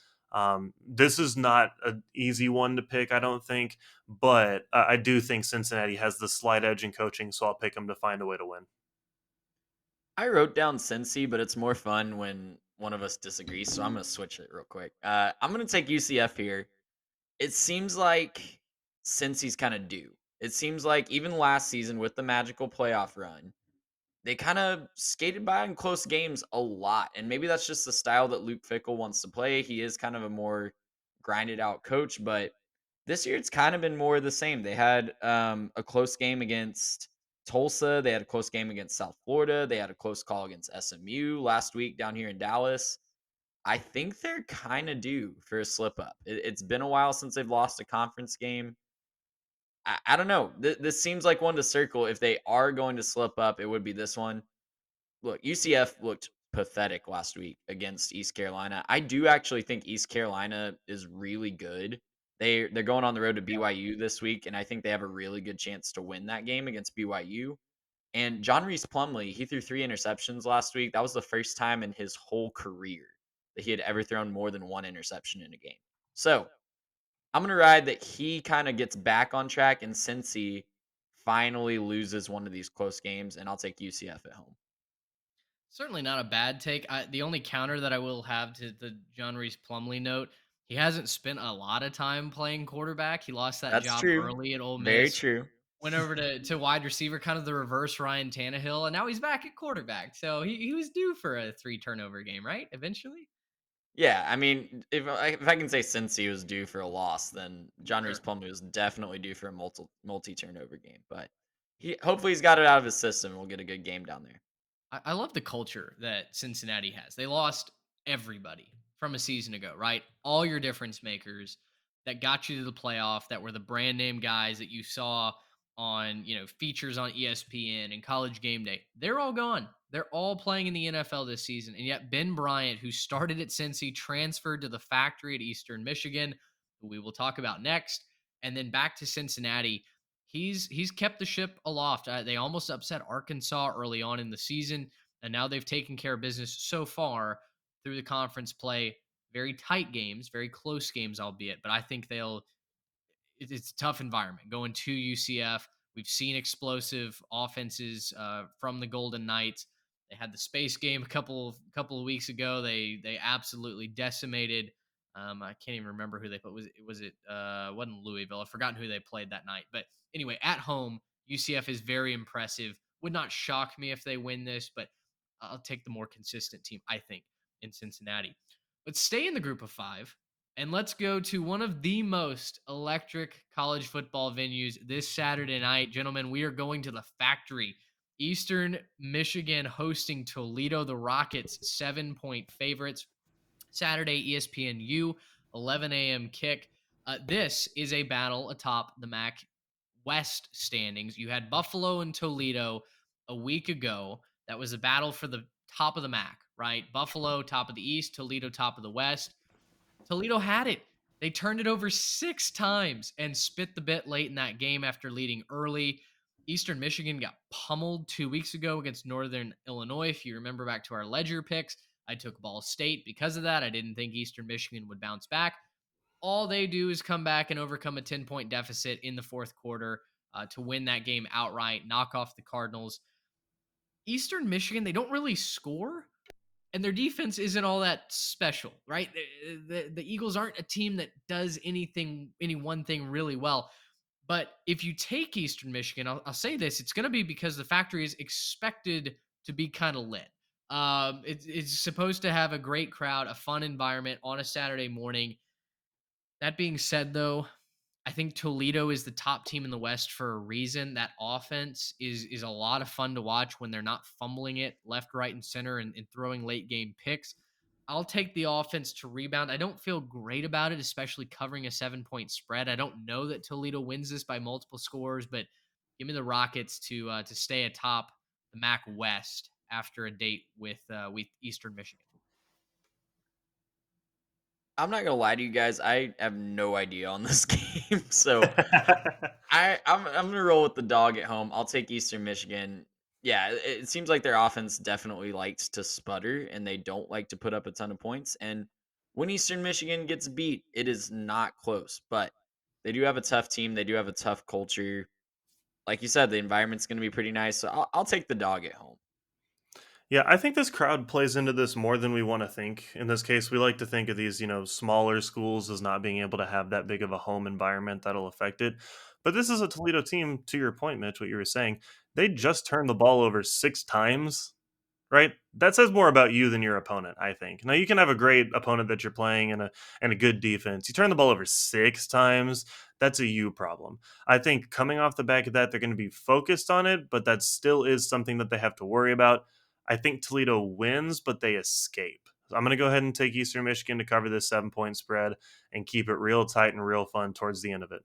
This is not an easy one to pick, I don't think, but I do think Cincinnati has the slight edge in coaching, so I'll pick them to find a way to win. I wrote down Cincy, but it's more fun when one of us disagrees, so I'm going to switch it real quick. I'm going to take UCF here. It seems like Cincy's kind of due. It seems like even last season with the magical playoff run, they kind of skated by in close games a lot. And maybe that's just the style that Luke Fickle wants to play. He is kind of a more grinded out coach, but this year it's kind of been more of the same. They had a close game against Tulsa. They had a close game against South Florida. They had a close call against SMU last week down here in Dallas. I think they're kind of due for a slip up. It's been a while since they've lost a conference game. I don't know. This seems like one to circle. If they are going to slip up, it would be this one. Look, UCF looked pathetic last week against East Carolina. I do actually think East Carolina is really good. They're going on the road to BYU this week, and I think they have a really good chance to win that game against BYU. And John Reese Plumlee, he threw 3 interceptions last week. That was the first time in his whole career that he had ever thrown more than 1 interception in a game. So I'm gonna ride that he kind of gets back on track, and Cincy finally loses one of these close games, and I'll take UCF at home. Certainly not a bad take. The only counter that I will have to the John Reese Plumley note, he hasn't spent a lot of time playing quarterback. He lost that That's job true. early at Ole Very Miss, true. went over to wide receiver, kind of the reverse Ryan Tannehill, and now he's back at quarterback. So he was due for a 3 turnover game, right? Eventually. Yeah, I mean, if I can say Cincy was due for a loss, then John Reese Sure. Plumlee was definitely due for a multi turnover game. But hopefully he's got it out of his system, and we'll get a good game down there. I love the culture that Cincinnati has. They lost everybody from a season ago, right? All your difference makers that got you to the playoff, that were the brand name guys that you saw on, features on ESPN and College Game Day. They're all gone. They're all playing in the NFL this season. And yet Ben Bryant, who started at Cincy, transferred to the factory at Eastern Michigan, who we will talk about next, and then back to Cincinnati. He's kept the ship aloft. They almost upset Arkansas early on in the season, and now they've taken care of business so far through the conference play. Very tight games, very close games, albeit, but I think it's a tough environment going to UCF. We've seen explosive offenses from the Golden Knights. They had the space game a couple of weeks ago. They absolutely decimated. I can't even remember who they put. Was it wasn't Louisville? I've forgotten who they played that night. But anyway, at home, UCF is very impressive. Would not shock me if they win this, but I'll take the more consistent team, I think, in Cincinnati. Let's stay in the group of five. And let's go to one of the most electric college football venues this Saturday night. Gentlemen, we are going to the Factory. Eastern Michigan hosting Toledo. The Rockets, 7-point favorites. Saturday, ESPNU, 11 a.m. kick. This is a battle atop the MAC West standings. You had Buffalo and Toledo a week ago. That was a battle for the top of the MAC, right? Buffalo, top of the East, Toledo, top of the West. Toledo had it. They turned it over 6 times and spit the bit late in that game after leading early. Eastern Michigan got pummeled 2 weeks ago against Northern Illinois. If you remember back to our Ledger picks, I took Ball State because of that. I didn't think Eastern Michigan would bounce back. all they do is come back and overcome a 10-point deficit in the fourth quarter to win that game outright, knock off the Cardinals. Eastern Michigan, they don't really score, and their defense isn't all that special, right? The Eagles aren't a team that does any one thing really well. But if you take Eastern Michigan, I'll say this: it's going to be because the factory is expected to be kind of lit. It's supposed to have a great crowd, a fun environment on a Saturday morning. That being said, though, I think Toledo is the top team in the West for a reason. That offense is a lot of fun to watch when they're not fumbling it left, right, and center and throwing late game picks. I'll take the offense to rebound. I don't feel great about it, especially covering a 7-point spread. I don't know that Toledo wins this by multiple scores, but give me the Rockets to stay atop the MAC West after a date with Eastern Michigan. I'm not gonna lie to you guys. I have no idea on this game, so I'm gonna roll with the dog at home. I'll take Eastern Michigan. Yeah, it seems like their offense definitely likes to sputter, and they don't like to put up a ton of points. And when Eastern Michigan gets beat, it is not close. But they do have a tough team. They do have a tough culture. Like you said, the environment's gonna be pretty nice. So I'll take the dog at home. Yeah, I think this crowd plays into this more than we want to think. In this case, we like to think of these, smaller schools as not being able to have that big of a home environment that'll affect it. But this is a Toledo team, to your point, Mitch, what you were saying. They just turned the ball over 6 times, right? That says more about you than your opponent, I think. Now you can have a great opponent that you're playing and a good defense. You turn the ball over 6 times, that's a you problem. I think coming off the back of that, they're going to be focused on it, but that still is something that they have to worry about. I think Toledo wins, but they escape. So I'm going to go ahead and take Eastern Michigan to cover this 7-point spread and keep it real tight and real fun towards the end of it.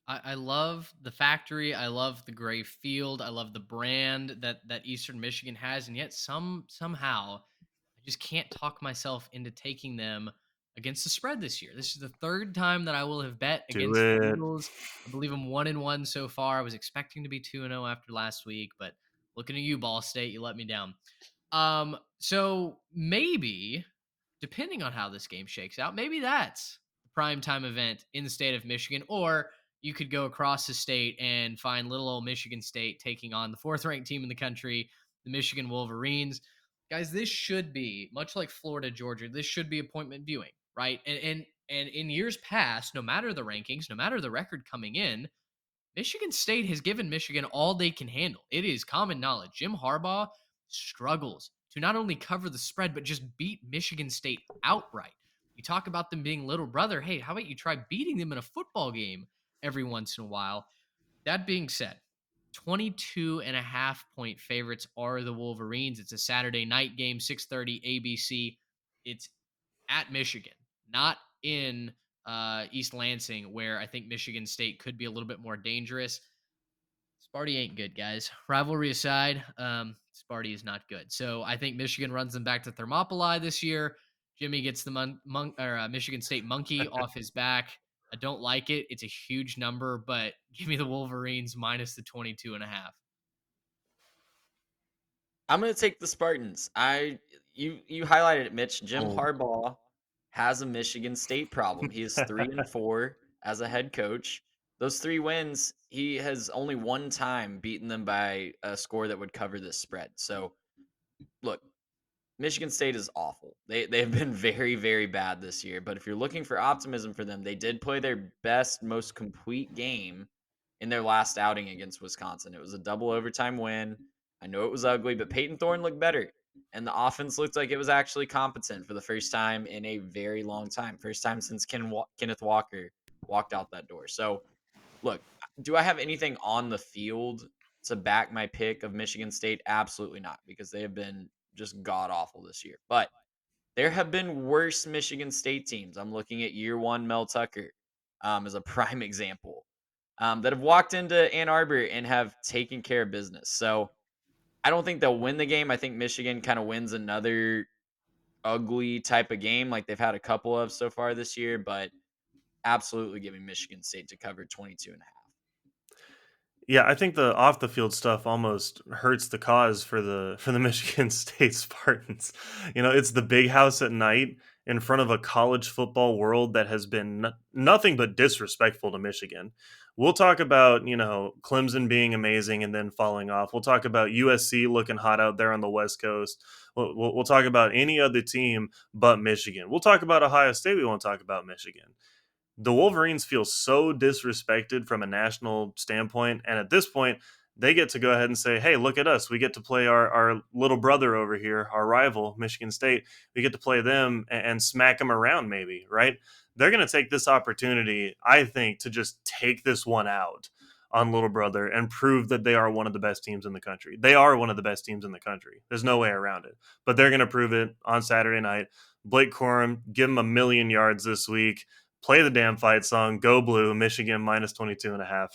I love the factory. I love the gray field. I love the brand that Eastern Michigan has, and yet somehow I just can't talk myself into taking them against the spread this year. This is the third time that I will have bet Do against the it. Eagles. I believe I'm 1-1 so far. I was expecting to be 2-0 after last week, but looking at you, Ball State, you let me down. So maybe, depending on how this game shakes out, maybe that's the prime time event in the state of Michigan, or you could go across the state and find little old Michigan State taking on the fourth ranked team in the country, the Michigan Wolverines. Guys, this should be much like Florida, Georgia. This should be appointment viewing, right? And in years past, no matter the rankings, no matter the record coming in, Michigan State has given Michigan all they can handle. It is common knowledge. Jim Harbaugh struggles to not only cover the spread, but just beat Michigan State outright. You talk about them being little brother. Hey, how about you try beating them in a football game every once in a while? That being said, 22.5-point favorites are the Wolverines. It's a Saturday night game, 6:30 ABC. It's at Michigan, not in East Lansing, where I think Michigan State could be a little bit more dangerous. Sparty ain't good, guys. Rivalry aside, Sparty is not good. So I think Michigan runs them back to Thermopylae this year. Jimmy gets the Michigan State monkey off his back. I don't like it. It's a huge number, but give me the Wolverines minus the 22.5. I'm gonna take the Spartans. You highlighted it, Mitch. Jim Bold. Harbaugh has a Michigan State problem. He is 3-4 as a head coach. Those 3 wins, he has only one time beaten them by a score that would cover this spread. So look, Michigan State is awful. They've been very, very bad this year. But if you're looking for optimism for them, they did play their best, most complete game in their last outing against Wisconsin. It was a double overtime win. I know it was ugly, but Peyton Thorne looked better. And the offense looked like it was actually competent for the first time in a very long time. First time since Kenneth Walker walked out that door. So, look, do I have anything on the field to back my pick of Michigan State? Absolutely not, because they have been just god awful this year. But there have been worse Michigan State teams. I'm looking at year one Mel Tucker as a prime example that have walked into Ann Arbor and have taken care of business. So I don't think they'll win the game. I think Michigan kind of wins another ugly type of game like they've had a couple of so far this year, but absolutely giving Michigan State to cover 22.5. Yeah, I think the off the field stuff almost hurts the cause for the Michigan State Spartans. It's the big house at night, in front of a college football world that has been nothing but disrespectful to Michigan. We'll talk about, Clemson being amazing and then falling off. We'll talk about USC looking hot out there on the West Coast. We'll talk about any other team but Michigan. We'll talk about Ohio State. We won't talk about Michigan. The Wolverines feel so disrespected from a national standpoint. And at this point, they get to go ahead and say, hey, look at us. We get to play our little brother over here, our rival, Michigan State. We get to play them and smack them around, maybe, right? They're going to take this opportunity, I think, to just take this one out on little brother and prove that they are one of the best teams in the country. They are one of the best teams in the country. There's no way around it. But they're going to prove it on Saturday night. Blake Corum, give him 1,000,000 yards this week. Play the damn fight song. Go Blue. Michigan minus 22.5.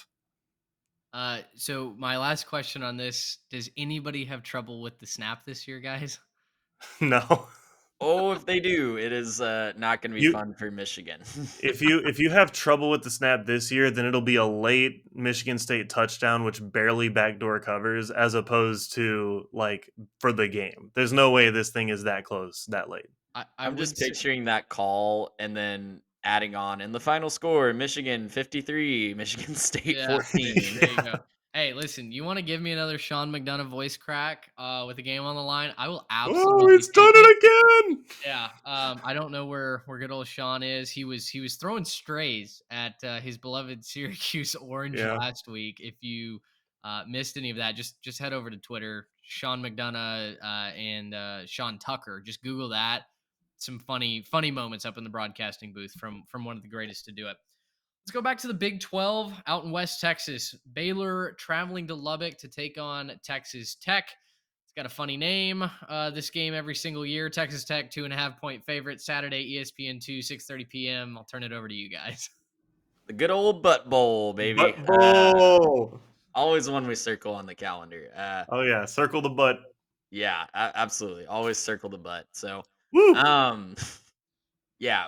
So my last question on this: does anybody have trouble with the snap this year, guys? No. Oh, if they do, it is not going to be You fun for Michigan. if you have trouble with the snap this year, then it'll be a late Michigan State touchdown which barely backdoor covers, as opposed to like for the game. There's no way this thing is that close that late. I I'm would just say, picturing that call and then adding on in the final score: Michigan 53, Michigan State yeah, 14. there you go. Hey, listen, you want to give me another Sean McDonough voice crack with a game on the line? I will Oh, absolutely it's take done it. it again. Yeah, I don't know where good old Sean is. He was throwing strays at his beloved Syracuse Orange Yeah. last week. If you missed any of that, just head over to Twitter, Sean McDonough and Sean Tucker. Just Google that. Some funny moments up in the broadcasting booth from one of the greatest to do it. Let's go back to the Big 12 out in West Texas. Baylor traveling to Lubbock to take on Texas Tech. It's got a funny name. This game every single year. Texas Tech 2.5-point favorite. Saturday, ESPN2, 6:30 p.m. I'll turn it over to you guys. The good old butt bowl, baby. Butt bowl. Always one we circle on the calendar. Oh yeah, circle the butt. Yeah, absolutely. Always circle the butt. So, Woo! um, yeah,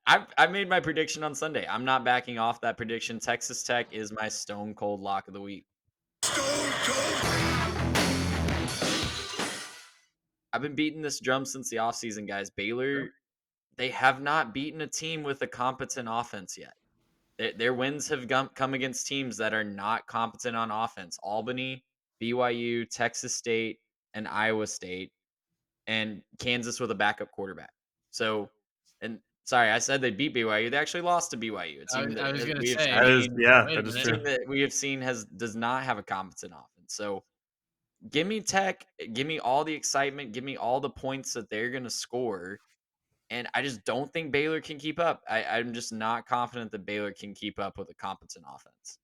I made my prediction on Sunday. I'm not backing off that prediction. Texas Tech is my stone cold lock of the week. I've been beating this drum since the offseason, guys. Baylor, they have not beaten a team with a competent offense yet. Their wins have come against teams that are not competent on offense. Albany, BYU, Texas State, and Iowa State, and Kansas with a backup quarterback. So, and sorry, I said they beat BYU. They actually lost to BYU, a team I was that gonna we have say. seen, Wait a That is minute. true. team that we have seen does not have a competent offense. So, give me Tech, give me all the excitement, give me all the points that they're going to score. And I just don't think Baylor can keep up. I'm just not confident that Baylor can keep up with a competent offense.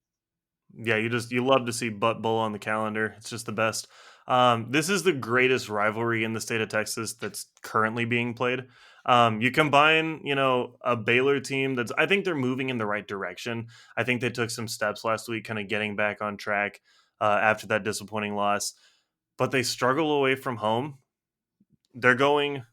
Yeah, you love to see butt bowl on the calendar. It's just the best. This is the greatest rivalry in the state of Texas that's currently being played. You combine, a Baylor team I think they're moving in the right direction. I think they took some steps last week, kind of getting back on track after that disappointing loss, but they struggle away from home. They're going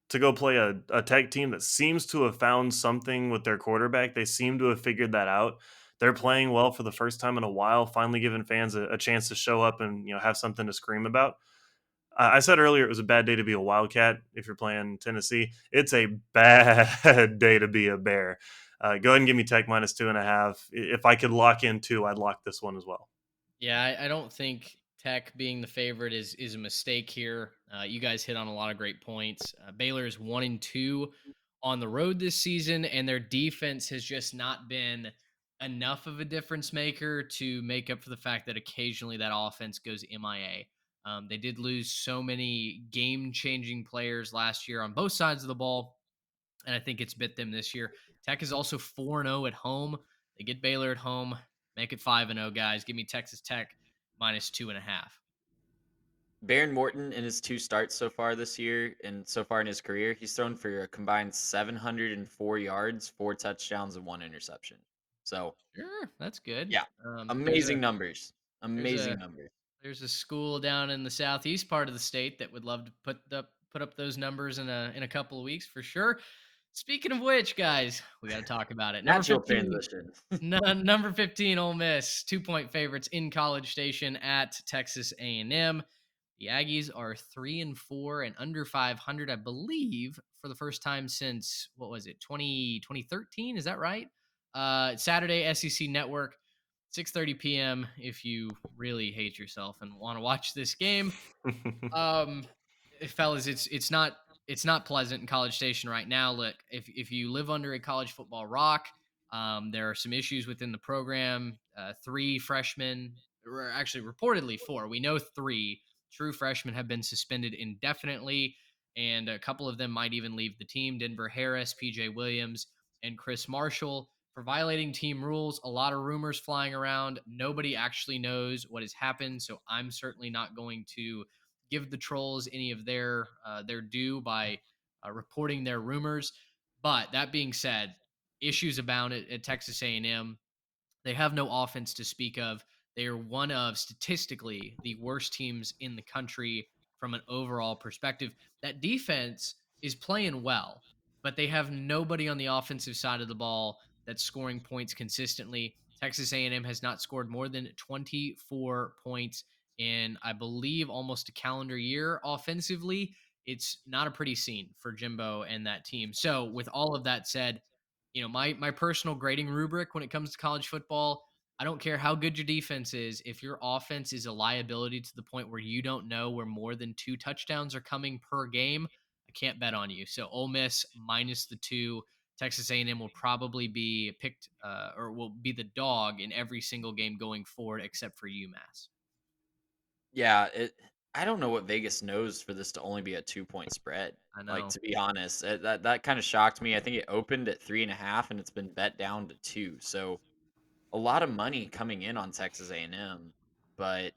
to go play a Tech team that seems to have found something with their quarterback. They seem to have figured that out. They're playing well for the first time in a while, finally giving fans a chance to show up and have something to scream about. I said earlier it was a bad day to be a Wildcat if you're playing Tennessee. It's a bad day to be a Bear. Go ahead and give me Tech minus 2.5. If I could lock in 2, I'd lock this one as well. Yeah, I don't think Tech being the favorite is a mistake here. You guys hit on a lot of great points. Baylor is 1-2 on the road this season, and their defense has just not been enough of a difference maker to make up for the fact that occasionally that offense goes MIA. They did lose so many game-changing players last year on both sides of the ball, and I think it's bit them this year. Tech is also 4-0 at home. They get Baylor at home. Make it 5-0, guys. Give me Texas Tech minus 2.5. Baron Morton in his 2 starts so far this year and so far in his career, he's thrown for a combined 704 yards, 4 touchdowns, and 1 interception. So, Sure, that's good. yeah, amazing numbers. Amazing numbers. There's a school down in the southeast part of the state that would love to put up those numbers in a couple of weeks for sure. Speaking of which, guys, we got to talk about it. Natural transition. Number 15, Ole Miss, 2-point favorites in College Station at Texas A&M. The Aggies are 3-4 and under 500, I believe, for the first time since, what was it, 2013? Is that right? Saturday, SEC Network, 6:30 p.m. If you really hate yourself and want to watch this game. Um, Fellas, it's not pleasant in College Station right now. Look, if you live under a college football rock, there are some issues within the program. Three freshmen, or actually reportedly four. We know three true freshmen have been suspended indefinitely, and a couple of them might even leave the team. Denver Harris, PJ Williams, and Chris Marshall for violating team rules. A lot of rumors flying around. Nobody actually knows what has happened, so I'm certainly not going to give the trolls any of their due by reporting their rumors. But that being said, issues abound at Texas A&M. They have no offense to speak of. They are one of statistically the worst teams in the country from an overall perspective. That defense is playing well, but they have nobody on the offensive side of the ball that's scoring points consistently. Texas A&M has not scored more than 24 points in, I believe, almost a calendar year offensively. It's not a pretty scene for Jimbo and that team. So, with all of that said, my personal grading rubric when it comes to college football, I don't care how good your defense is. If your offense is a liability to the point where you don't know where more than 2 touchdowns are coming per game, I can't bet on you. So Ole Miss minus the 2. Texas A&M will probably be picked or will be the dog in every single game going forward, except for UMass. Yeah, I don't know what Vegas knows for this to only be a 2-point spread. I Like, know. to be honest, that kind of shocked me. I think it opened at 3.5, and it's been bet down to 2. So a lot of money coming in on Texas A&M, but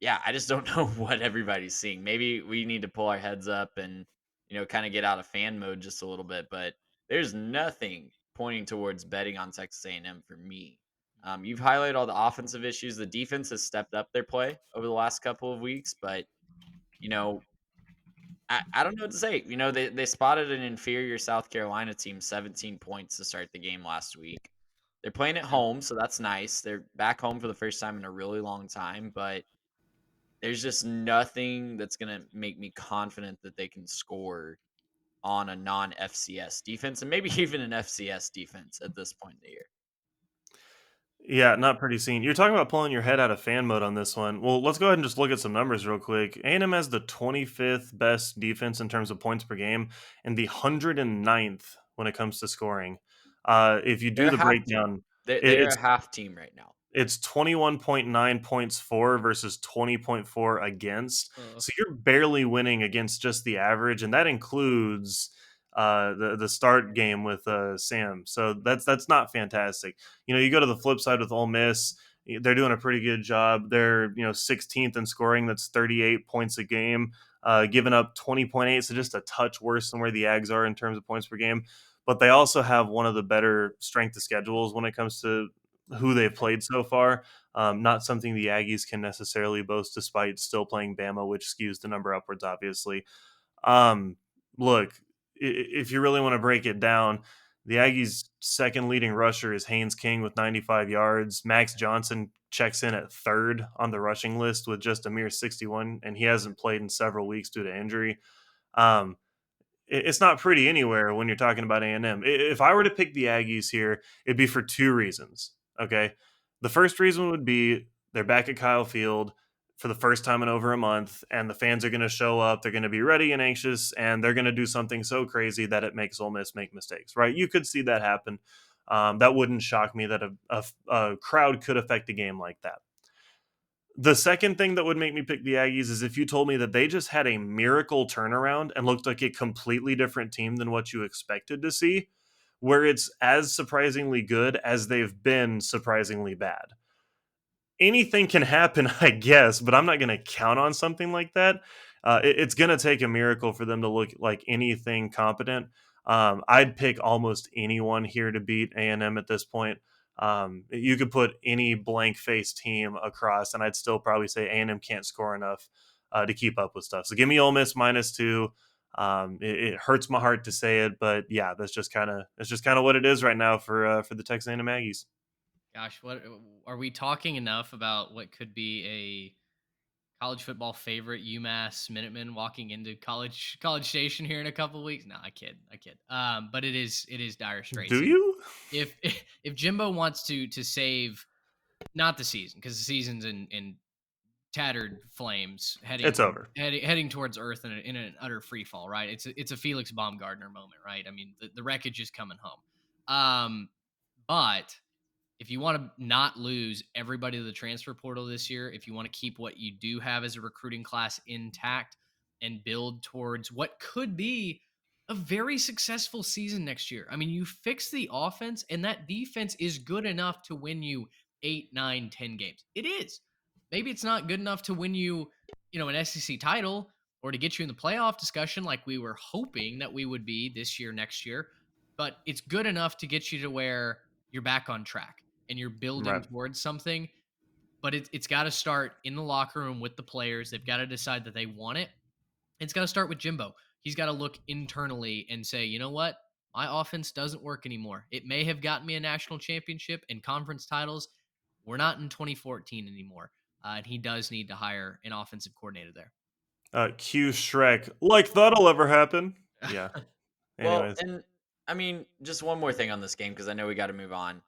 yeah, I just don't know what everybody's seeing. Maybe we need to pull our heads up and kind of get out of fan mode just a little bit. But there's nothing pointing towards betting on Texas A&M for me. You've highlighted all the offensive issues. The defense has stepped up their play over the last couple of weeks, but you know, I don't know what to say. They spotted an inferior South Carolina team 17 points to start the game last week. They're playing at Yeah. home, so that's nice. They're back home for the first time in a really long time, but there's just nothing that's going to make me confident that they can score on a non FCS defense and maybe even an FCS defense at this point in the year. Yeah, not pretty seen. You're talking about pulling your head out of fan mode on this one. Well, let's go ahead and just look at some numbers real quick. A&M has the 25th best defense in terms of points per game and the 109th when it comes to scoring. If you They're do a the half team. breakdown, They're a half team right now. it's 21.9 points for versus 20.4 against. Uh, So you're barely winning against just the average, and that includes the start game with Sam. So that's not fantastic. You go to the flip side with Ole Miss. They're doing a pretty good job. They're 16th in scoring. That's 38 points a game. Giving up 20.8, so just a touch worse than where the Ags are in terms of points per game. But they also have one of the better strength of schedules when it comes to who they've played so far. Not something the Aggies can necessarily boast, despite still playing Bama, which skews the number upwards, obviously. Look, if you really want to break it down, the Aggies' second leading rusher is Haynes King with 95 yards. Max Johnson checks in at third on the rushing list with just a mere 61, and he hasn't played in several weeks due to injury. Um, it's not pretty anywhere when you're talking about A&M. If I were to pick the Aggies here, it'd be for two reasons. Okay, the first reason would be they're back at Kyle Field for the first time in over a month, and the fans are going to show up. They're going to be ready and anxious, and they're going to do something so crazy that it makes Ole Miss make mistakes. Right? You could see that happen. That wouldn't shock me that a crowd could affect a game like that. The second thing that would make me pick the Aggies is if you told me that they just had a miracle turnaround and looked like a completely different team than what you expected to see, where it's as surprisingly good as they've been surprisingly bad. Anything can happen, I guess, but I'm not going to count on something like that. It's going to take a miracle for them to look like anything competent. I'd pick almost anyone here to beat A&M at this point. You could put any blank face team across, and I'd still probably say A&M can't score enough to keep up with stuff. So give me Ole Miss -2. It hurts my heart to say it, but yeah, that's just kind of what it is right now for the Texas A&M Aggies. Gosh, what are we talking enough about? What could be a college football favorite UMass Minutemen walking into College Station here in a couple weeks. No, I kid. But it is dire straits. Do And you? if if Jimbo wants to save not the season, because the season's in tattered flames, It's over. heading towards Earth in an utter free fall. Right? It's a Felix Baumgartner moment. Right? I mean, the wreckage is coming home. But if you want to not lose everybody to the transfer portal this year, if you want to keep what you do have as a recruiting class intact and build towards what could be a very successful season next year. I mean, you fix the offense and that defense is good enough to win you 8, 9, 10 games. It is. Maybe it's not good enough to win you, an SEC title or to get you in the playoff discussion like we were hoping that we would be this year, next year, but it's good enough to get you to where you're back on track and you're building Right. towards something. But it's got to start in the locker room with the players. They've got to decide that they want it. It's got to start with Jimbo. He's got to look internally and say, you know what? My offense doesn't work anymore. It may have gotten me a national championship and conference titles. We're not in 2014 anymore. And he does need to hire an offensive coordinator there. Cue Shrek. Like that'll ever happen. Yeah. Well, Anyways, and I mean, just one more thing on this game because I know we got to move on.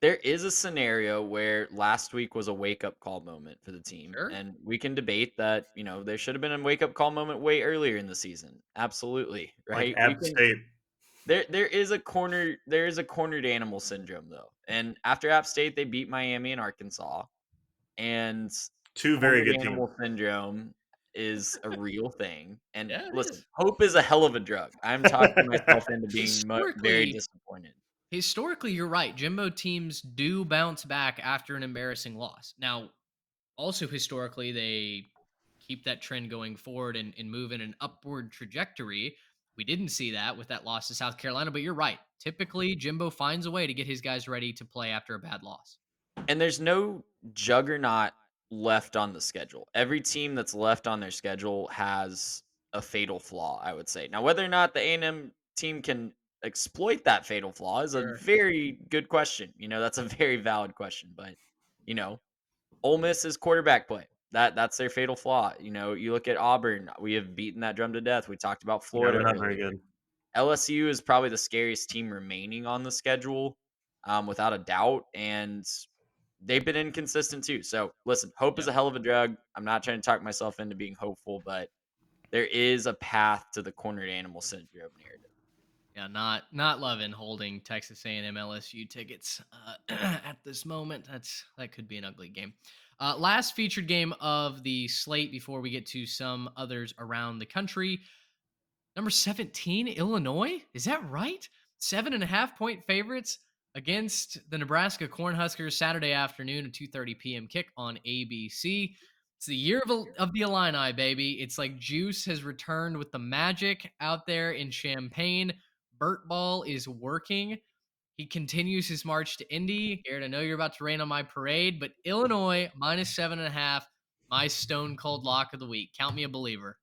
There is a scenario where last week was a wake up call moment for the team, Sure. and we can debate that. There should have been a wake up call moment way earlier in the season. Absolutely, like right? We App can. State. There is a cornered animal syndrome though, and after App State they beat Miami and Arkansas, and Two very cornered good teams. animal syndrome is a real thing. And Yeah, it listen, is. hope is a hell of a drug. I'm talking myself into being very disappointed. Historically, you're right. Jimbo teams do bounce back after an embarrassing loss. Now, also historically, they keep that trend going forward and move in an upward trajectory. We didn't see that with that loss to South Carolina, but you're right. Typically, Jimbo finds a way to get his guys ready to play after a bad loss. And there's no juggernaut left on the schedule. Every team that's left on their schedule has a fatal flaw, I would say. Now, whether or not the A&M team can exploit that fatal flaw is a Sure. very good question. That's a very valid question. But, Ole Miss is quarterback play. That's their fatal flaw. You look at Auburn. We have beaten that drum to death. We talked about Yeah, Florida they're not very earlier. good. LSU is probably the scariest team remaining on the schedule, without a doubt. And they've been inconsistent too. So listen, hope is a hell of a drug. I'm not trying to talk myself into being hopeful, but there is a path to the cornered animal syndrome narrative. Yeah, not loving holding Texas A&M LSU tickets at this moment. That could be an ugly game. Last featured game of the slate before we get to some others around the country. Number 17, Illinois. Is that right? 7.5-point favorites against the Nebraska Cornhuskers Saturday afternoon, a 2:30 p.m. kick on ABC. It's the year of the Illini, baby. It's like Juice has returned with the magic out there in Champaign. Burt Ball is working. He continues his march to Indy. Garrett, I know you're about to rain on my parade, but Illinois minus 7.5, my stone cold lock of the week. Count me a believer.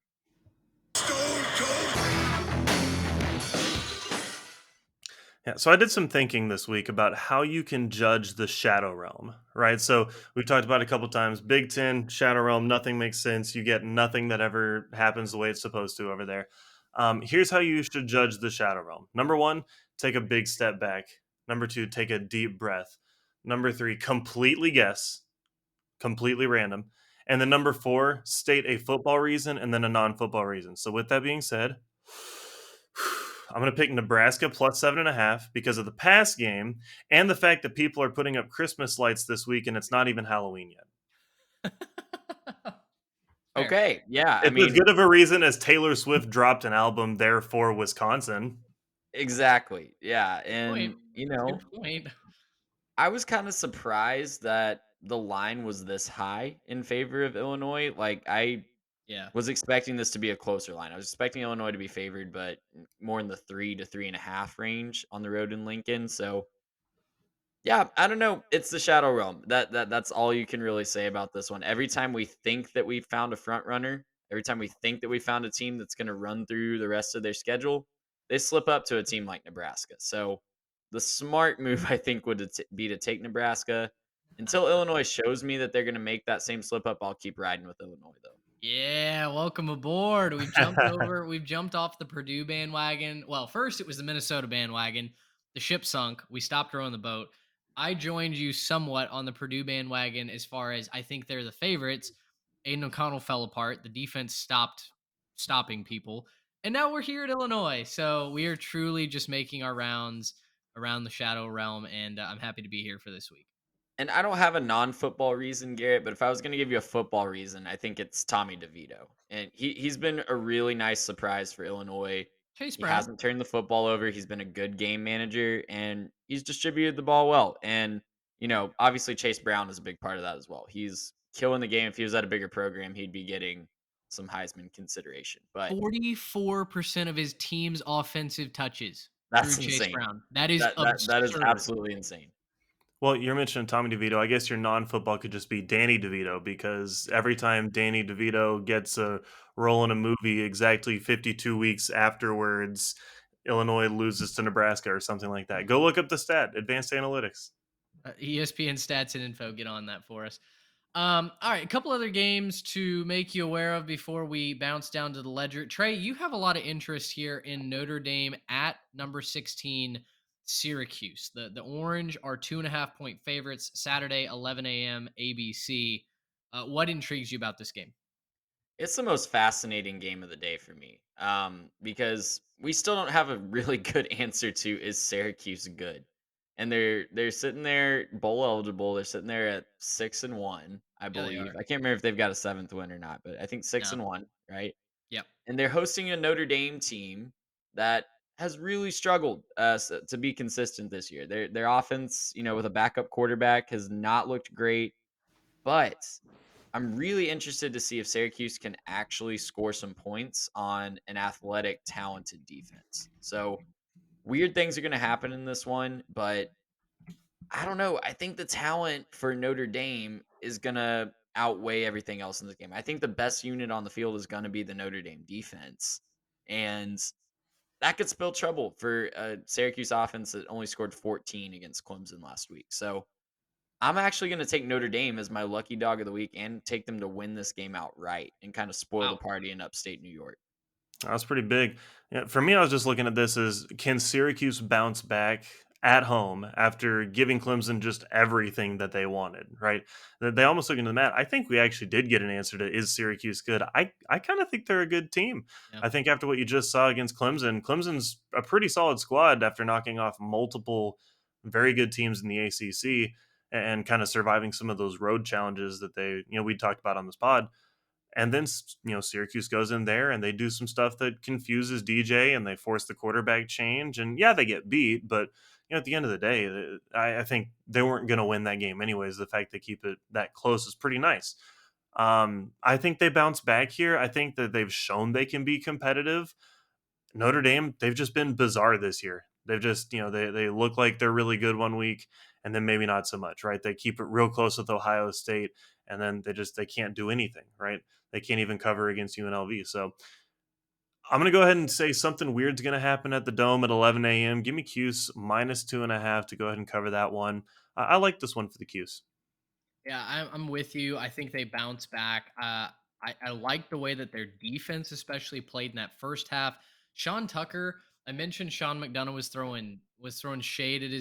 Yeah, so I did some thinking this week about how you can judge the Shadow Realm, right? So we've talked about it a couple times. Big Ten, Shadow Realm, nothing makes sense. You get nothing that ever happens the way it's supposed to over there. Here's how you should judge the Shadow Realm. Number one, take a big step back. Number two, take a deep breath. Number three, completely guess, completely random. And then number four, state a football reason and then a non-football reason. So with that being said, I'm going to pick Nebraska plus 7.5 because of the pass game and the fact that people are putting up Christmas lights this week and it's not even Halloween yet. Fair. Okay, yeah, I It's as mean, good of a reason as Taylor Swift dropped an album there for Wisconsin. exactly, yeah, Good and point. Good point. I was kind of surprised that the line was this high in favor of Illinois. Like I Yeah. was expecting this to be a closer line. I was expecting Illinois to be favored, but more in the 3 to 3.5 range on the road in Lincoln. So yeah, I don't know. It's the Shadow Realm. That's all you can really say about this one. Every time we think that we found a front runner, every time we think that we found a team that's going to run through the rest of their schedule, they slip up to a team like Nebraska. So the smart move, I think, would be to take Nebraska Until Illinois shows me that they're going to make that same slip up, I'll keep riding with Illinois though. Yeah, welcome aboard. We've jumped off the Purdue bandwagon. Well, first it was the Minnesota bandwagon. The ship sunk. We stopped rowing the boat. I joined you somewhat on the Purdue bandwagon as far as I think they're the favorites. Aiden O'Connell fell apart. The defense stopped stopping people. And now we're here at Illinois. So we are truly just making our rounds around the Shadow Realm. And I'm happy to be here for this week. And I don't have a non-football reason, Garrett, but if I was going to give you a football reason, I think it's Tommy DeVito. And he's been a really nice surprise for Illinois. Chase He Brown. hasn't turned the football over. He's been a good game manager and he's distributed the ball well. And obviously Chase Brown is a big part of that as well. He's killing the game. If he was at a bigger program, he'd be getting some Heisman consideration. But 44% of his team's offensive touches through that's Chase insane. Brown. That is That is absurd. absolutely insane. Well, you're mentioning Tommy DeVito. I guess your non-football could just be Danny DeVito because every time Danny DeVito gets a role in a movie, exactly 52 weeks afterwards, Illinois loses to Nebraska or something like that. Go look up the stat, advanced analytics. ESPN stats and info, get on that for us. All right, a couple other games to make you aware of before we bounce down to the ledger. Trey, you have a lot of interest here in Notre Dame at number 16, Syracuse. The Orange are 2.5 point favorites. Saturday, 11 a.m. ABC. What intrigues you about this game? It's the most fascinating game of the day for me, because we still don't have a really good answer to is Syracuse good, and they're sitting there bowl eligible. They're sitting there at 6-1, I Yeah, they believe. are. I can't remember if they've got a seventh win or not, but I think six No. and one, right? Yep. And they're hosting a Notre Dame team that has really struggled to be consistent this year. Their offense, with a backup quarterback, has not looked great, but I'm really interested to see if Syracuse can actually score some points on an athletic, talented defense. So weird things are going to happen in this one, but I don't know. I think the talent for Notre Dame is going to outweigh everything else in this game. I think the best unit on the field is going to be the Notre Dame defense. And that could spell trouble for a Syracuse offense that only scored 14 against Clemson last week. So I'm actually going to take Notre Dame as my lucky dog of the week and take them to win this game outright and kind of spoil the Wow. party in upstate New York. That was pretty big. Yeah, for me, I was just looking at this as can Syracuse bounce back at home after giving Clemson just everything that they wanted, right? They almost look into the mat. I think we actually did get an answer to is Syracuse good? I kind of think they're a good team. Yeah. I think after what you just saw against Clemson, Clemson's a pretty solid squad after knocking off multiple very good teams in the ACC and kind of surviving some of those road challenges that we talked about on this pod. And then Syracuse goes in there and they do some stuff that confuses DJ and they force the quarterback change. And yeah, they get beat, but at the end of the day, I think they weren't going to win that game anyways. The fact they keep it that close is pretty nice. I think they bounce back here. I think that they've shown they can be competitive. Notre Dame, they've just been bizarre this year. They've just, they look like they're really good one week and then maybe not so much, right? They keep it real close with Ohio State and then they can't do anything, right? They can't even cover against UNLV. So I'm going to go ahead and say something weird's going to happen at the Dome at 11 a.m. Give me Cuse -2.5 to go ahead and cover that one. I like this one for the Cuse. Yeah, I'm with you. I think they bounce back. I like the way that their defense, especially, played in that first half. Sean Tucker, I mentioned Sean McDonough was throwing shade at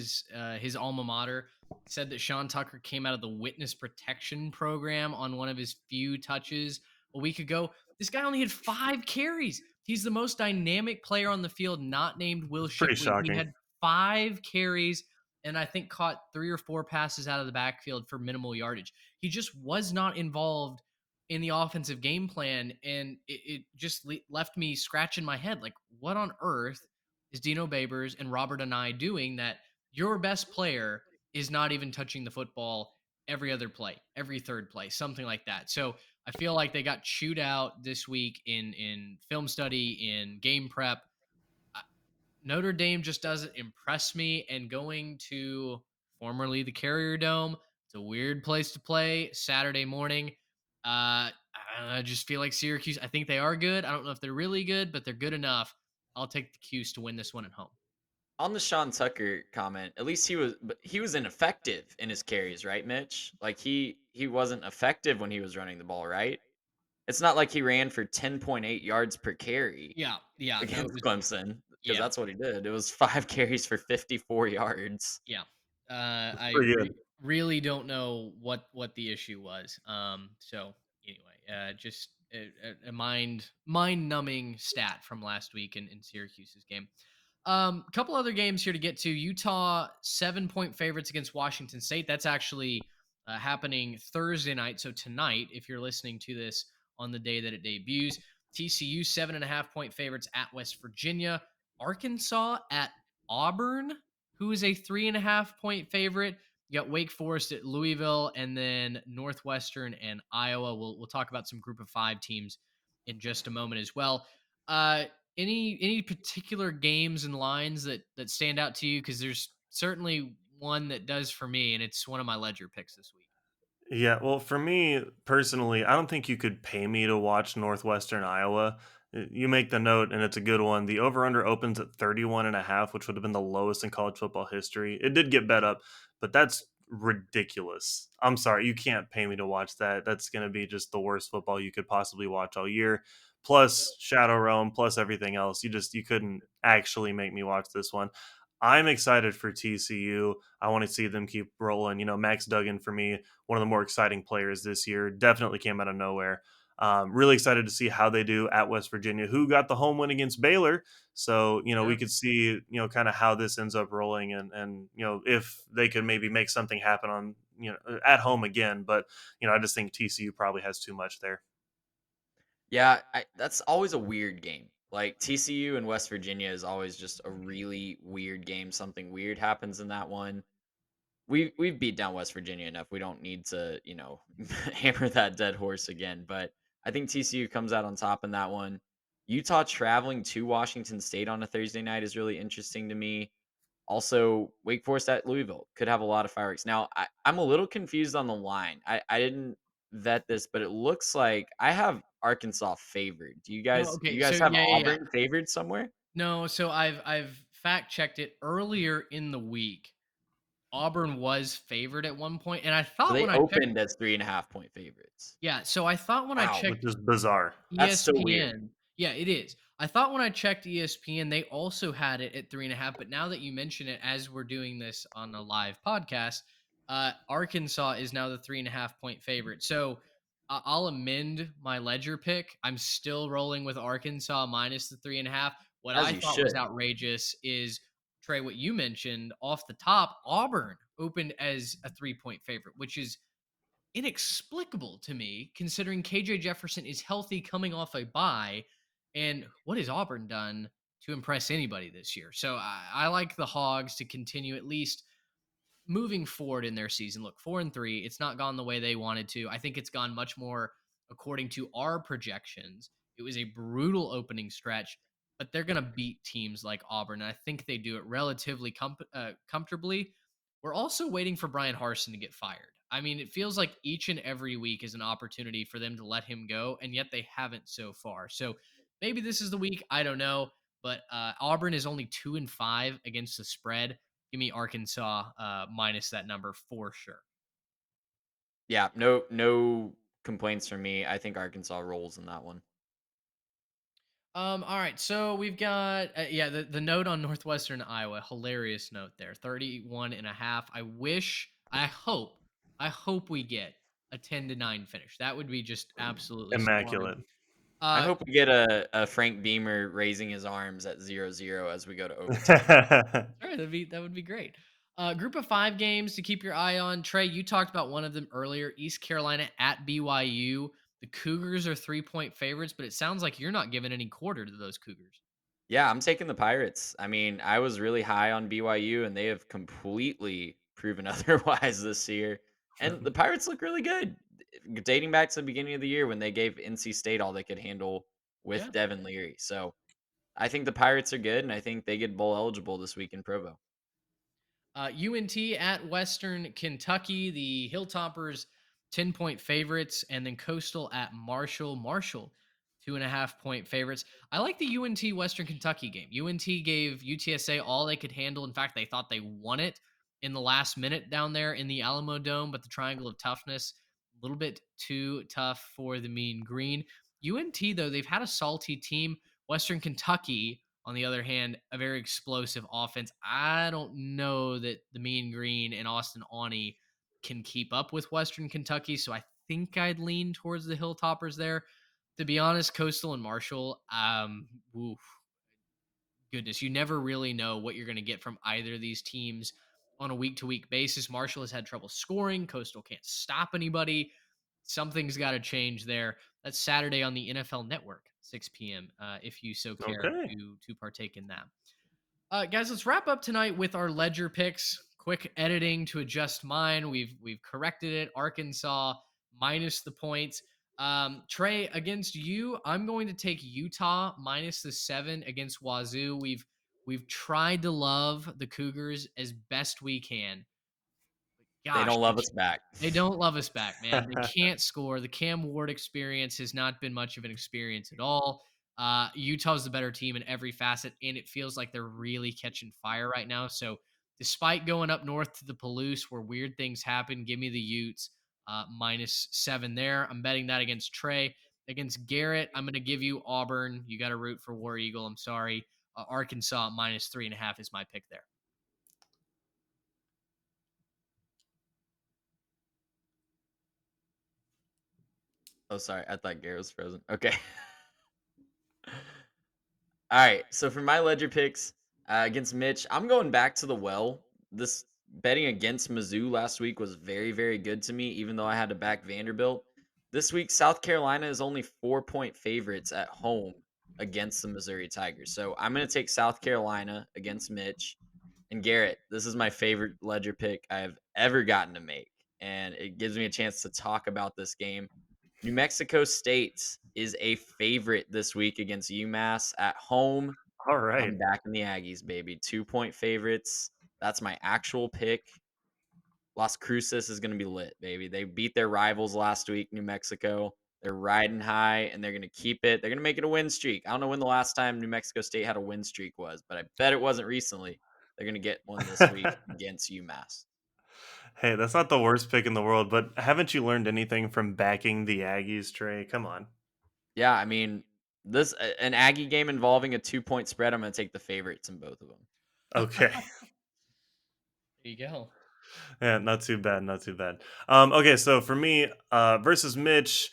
his alma mater. Said that Sean Tucker came out of the witness protection program on one of his few touches a week ago. This guy only had 5 carries. He's the most dynamic player on the field, not named Will Pretty Shipley. He shocking. had 5 carries and I think caught 3 or 4 passes out of the backfield for minimal yardage. He just was not involved in the offensive game plan, and it just left me scratching my head. Like, what on earth is Dino Babers and Robert Anai doing that your best player is not even touching the football every other play, every third play, something like that. So I feel like they got chewed out this week in film study, in game prep. Notre Dame just doesn't impress me. And going to formerly the Carrier Dome, it's a weird place to play Saturday morning. I just feel like Syracuse, I think they are good. I don't know if they're really good, but they're good enough. I'll take the Cuse to win this one at home. on the Sean Tucker comment, at least he was ineffective in his carries, right, Mitch? Like he wasn't effective when he was running the ball, right? It's not like he ran for 10.8 yards per carry Yeah, yeah, no, it against was Clemson because yeah. that's what he did. It was 5 carries for 54 yards. Yeah. That's I pretty good. really don't know what the issue was. So anyway, just a mind numbing stat from last week in Syracuse's game. Couple other games here to get to. Utah 7-point favorites against Washington State. That's actually happening Thursday night. So tonight, if you're listening to this on the day that it debuts, TCU 7.5-point favorites at West Virginia. Arkansas at Auburn, who is a 3.5-point favorite. You got Wake Forest at Louisville, and then Northwestern and Iowa. We'll talk about some Group of Five teams in just a moment as well. Uh, any particular games and lines that stand out to you? Because there's certainly one that does for me, and it's one of my ledger picks this week. Yeah, well, for me personally, I don't think you could pay me to watch Northwestern Iowa. You make the note, and it's a good one. The over under opens at 31.5, which would have been the lowest in college football history. It did get bet up, but that's ridiculous. I'm sorry, you can't pay me to watch that. That's going to be just the worst football you could possibly watch all year. Plus Shadow Realm, plus everything else. You couldn't actually make me watch this one. I'm excited for TCU. I want to see them keep rolling. Max Duggan for me, one of the more exciting players this year. Definitely came out of nowhere. Really excited to see how they do at West Virginia, who got the home win against Baylor. So, we Sure. could see, kind of how this ends up rolling and, if they could maybe make something happen on, at home again. But, I just think TCU probably has too much there. Yeah, that's always a weird game. Like TCU and West Virginia is always just a really weird game. Something weird happens in that one. We've beat down West Virginia enough. We don't need to, hammer that dead horse again. But I think TCU comes out on top in that one. Utah traveling to Washington State on a Thursday night is really interesting to me. Also, Wake Forest at Louisville could have a lot of fireworks. Now, I'm a little confused on the line. I didn't vet this, but it looks like I have Arkansas favored. Do you No, guys okay, you so guys have yeah. Auburn favored somewhere? No, so I've fact checked it earlier in the week. Auburn was favored at one point, and I So thought they when I checked, opened as 3.5 point favorites. yeah. So I thought when I Wow, Which checked is bizarre. that's so weird. ESPN, yeah, it is. I thought when I checked ESPN, they also had it at 3.5. But now that you mention it, as we're doing this on a live podcast, Arkansas is now the 3.5-point favorite. So I'll amend my ledger pick. I'm still rolling with Arkansas minus the 3.5. What As I you thought was should. outrageous is Trey, what you mentioned off the top, Auburn opened as a 3-point favorite, which is inexplicable to me considering KJ Jefferson is healthy coming off a bye. And what has Auburn done to impress anybody this year? So I like the Hogs to continue at least moving forward in their season. Look, 4-3, it's not gone the way they wanted to. I think it's gone much more according to our projections. It was a brutal opening stretch, but they're going to beat teams like Auburn. And I think they do it relatively comfortably. We're also waiting for Brian Harsin to get fired. I mean, it feels like each and every week is an opportunity for them to let him go, and yet they haven't so far. So maybe this is the week. I don't know. But Auburn is only 2-5 against the spread. Give me Arkansas minus that number for sure. Yeah, no complaints from me. I think Arkansas rolls in that one. All right, so we've got the note on Northwestern Iowa, hilarious note there, 31.5. I hope we get a 10-9 finish. That would be just absolutely sublime. Immaculate. I Uh, hope we get a Frank Beamer raising his arms at 0-0 as we go to overtime. Sure, that would be great. Group of five games to keep your eye on. Trey, you talked about one of them earlier. East Carolina at BYU. The Cougars are 3-point favorites, but it sounds like you're not giving any quarter to those Cougars. Yeah, I'm taking the Pirates. I mean, I was really high on BYU, and they have completely proven otherwise this year. And the Pirates look really good, dating back to the beginning of the year when they gave NC State all they could handle Yeah. with Devin Leary. So I think the Pirates are good, and I think they get bowl eligible this week in Provo. UNT at Western Kentucky. The Hilltoppers 10-point favorites, and then Coastal at Marshall. Marshall 2.5 point favorites. I like the UNT Western Kentucky game. UNT gave UTSA all they could handle. In fact, they thought they won it in the last minute down there in the Alamo Dome, but the triangle of toughness, a little bit too tough for the Mean Green. UNT, though, they've had a salty team. Western Kentucky, on the other hand, a very explosive offense. I don't know that the Mean Green and Austin Awney can keep up with Western Kentucky, so I think I'd lean towards the Hilltoppers there. To be honest, Coastal and Marshall, oof, goodness, you never really know what you're going to get from either of these teams on a week to week basis. Marshall has had trouble scoring. Coastal can't stop anybody. Something's got to change there. That's Saturday on the NFL Network, 6 p.m. If you so care Okay. to partake in that. Guys, let's wrap up tonight with our ledger picks. Quick editing to adjust mine. We've corrected it. Arkansas minus the points. Trey, against you, I'm going to take Utah minus the 7 against Wazoo. We've tried to love the Cougars as best we can. They Gosh, don't love us back. they don't love us back, man. They can't score. The Cam Ward experience has not been much of an experience at all. Utah's the better team in every facet, and it feels like they're really catching fire right now. So, despite going up north to the Palouse where weird things happen, give me the Utes minus 7 there. I'm betting that against Trey. Against Garrett, I'm going to give you Auburn. You got to root for War Eagle. I'm sorry. Arkansas minus 3.5 is my pick there. Oh, sorry. I thought Garrett was frozen. Okay. All right. So for my ledger picks against Mitch, I'm going back to the well. This betting against Mizzou last week was very, very good to me, even though I had to back Vanderbilt. This week, South Carolina is only 4-point favorites at home against the Missouri Tigers. So I'm going to take South Carolina against Mitch. And Garrett, this is my favorite ledger pick I have ever gotten to make. And it gives me a chance to talk about this game. New Mexico State is a favorite this week against UMass at home. All right. I'm back in the Aggies, baby. 2-point favorites. That's my actual pick. Las Cruces is going to be lit, baby. They beat their rivals last week, New Mexico. They're riding high, and they're going to keep it. They're going to make it a win streak. I don't know when the last time New Mexico State had a win streak was, but I bet it wasn't recently. They're going to get one this week against UMass. Hey, that's not the worst pick in the world, but haven't you learned anything from backing the Aggies, Trey? Come on. Yeah, I mean, this an Aggie game involving a 2-point spread. I'm going to take the favorites in both of them. Okay. There you go. Yeah, not too bad, not too bad. Okay, so for me, versus Mitch,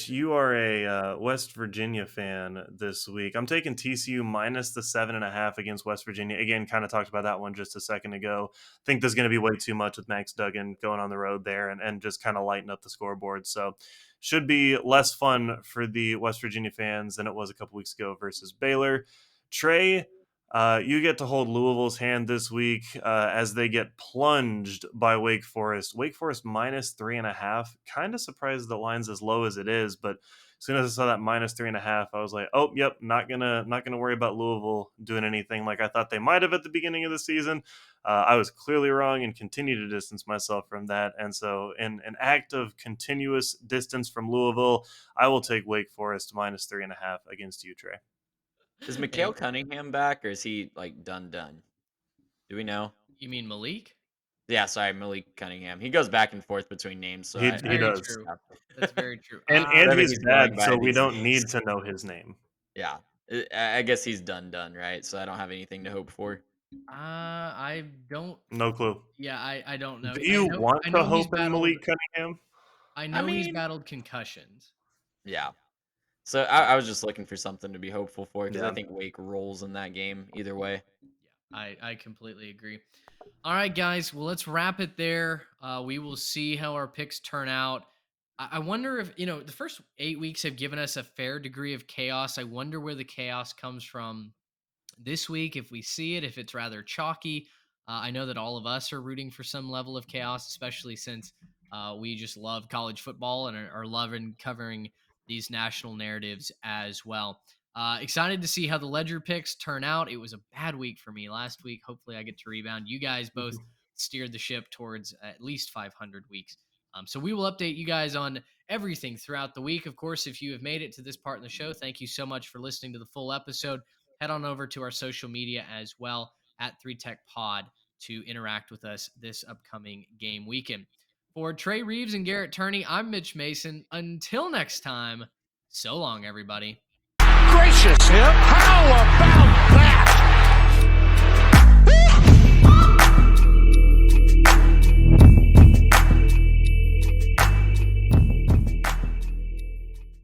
you are a West Virginia fan this week. I'm taking TCU minus the 7.5 against West Virginia. Again, kind of talked about that one just a second ago. Think there's going to be way too much with Max Duggan going on the road there and just kind of lighten up the scoreboard. So should be less fun for the West Virginia fans than it was a couple weeks ago versus Baylor. Trey, you get to hold Louisville's hand this week as they get plunged by Wake Forest. Wake Forest minus 3.5. Kind of surprised the line's as low as it is, but as soon as I saw that minus 3.5, I was like, "Oh, yep, not gonna worry about Louisville doing anything like I thought they might have at the beginning of the season." I was clearly wrong and continue to distance myself from that. And so, in an act of continuous distance from Louisville, I will take Wake Forest minus 3.5 against you, Trey. Is Mikhail Cunningham back, or is he like done? Do we know? You mean Malik? Yeah, sorry, Malik Cunningham. He goes back and forth between names, so He That's I very does. true. That's very true. And whatever his he's going dad, by so we these don't days. need to know his name. Yeah, I guess he's done, right? So I don't have anything to hope for. I don't. No clue. Yeah, I don't know. Do you want I to know he's hope in battled. Malik Cunningham? I I know he's mean, battled concussions. yeah. So I was just looking for something to be hopeful for because I Yeah. think Wake rolls in that game either way. Yeah, I completely agree. All right, guys. Well, let's wrap it there. We will see how our picks turn out. I wonder if, the first 8 weeks have given us a fair degree of chaos. I wonder where the chaos comes from this week, if we see it, if it's rather chalky. I know that all of us are rooting for some level of chaos, especially since we just love college football and are loving covering these national narratives as well. Excited to see how the ledger picks turn out. It was a bad week for me last week. Hopefully, I get to rebound. You guys both steered the ship towards at least 500 weeks. So we will update you guys on everything throughout the week. Of course, if you have made it to this part in the show, thank you so much for listening to the full episode. Head on over to our social media as well at 3Tech Pod to interact with us this upcoming game weekend. For Trey Reeves and Garrett Turney, I'm Mitch Mason. Until next time, so long, everybody. Gracious him. How about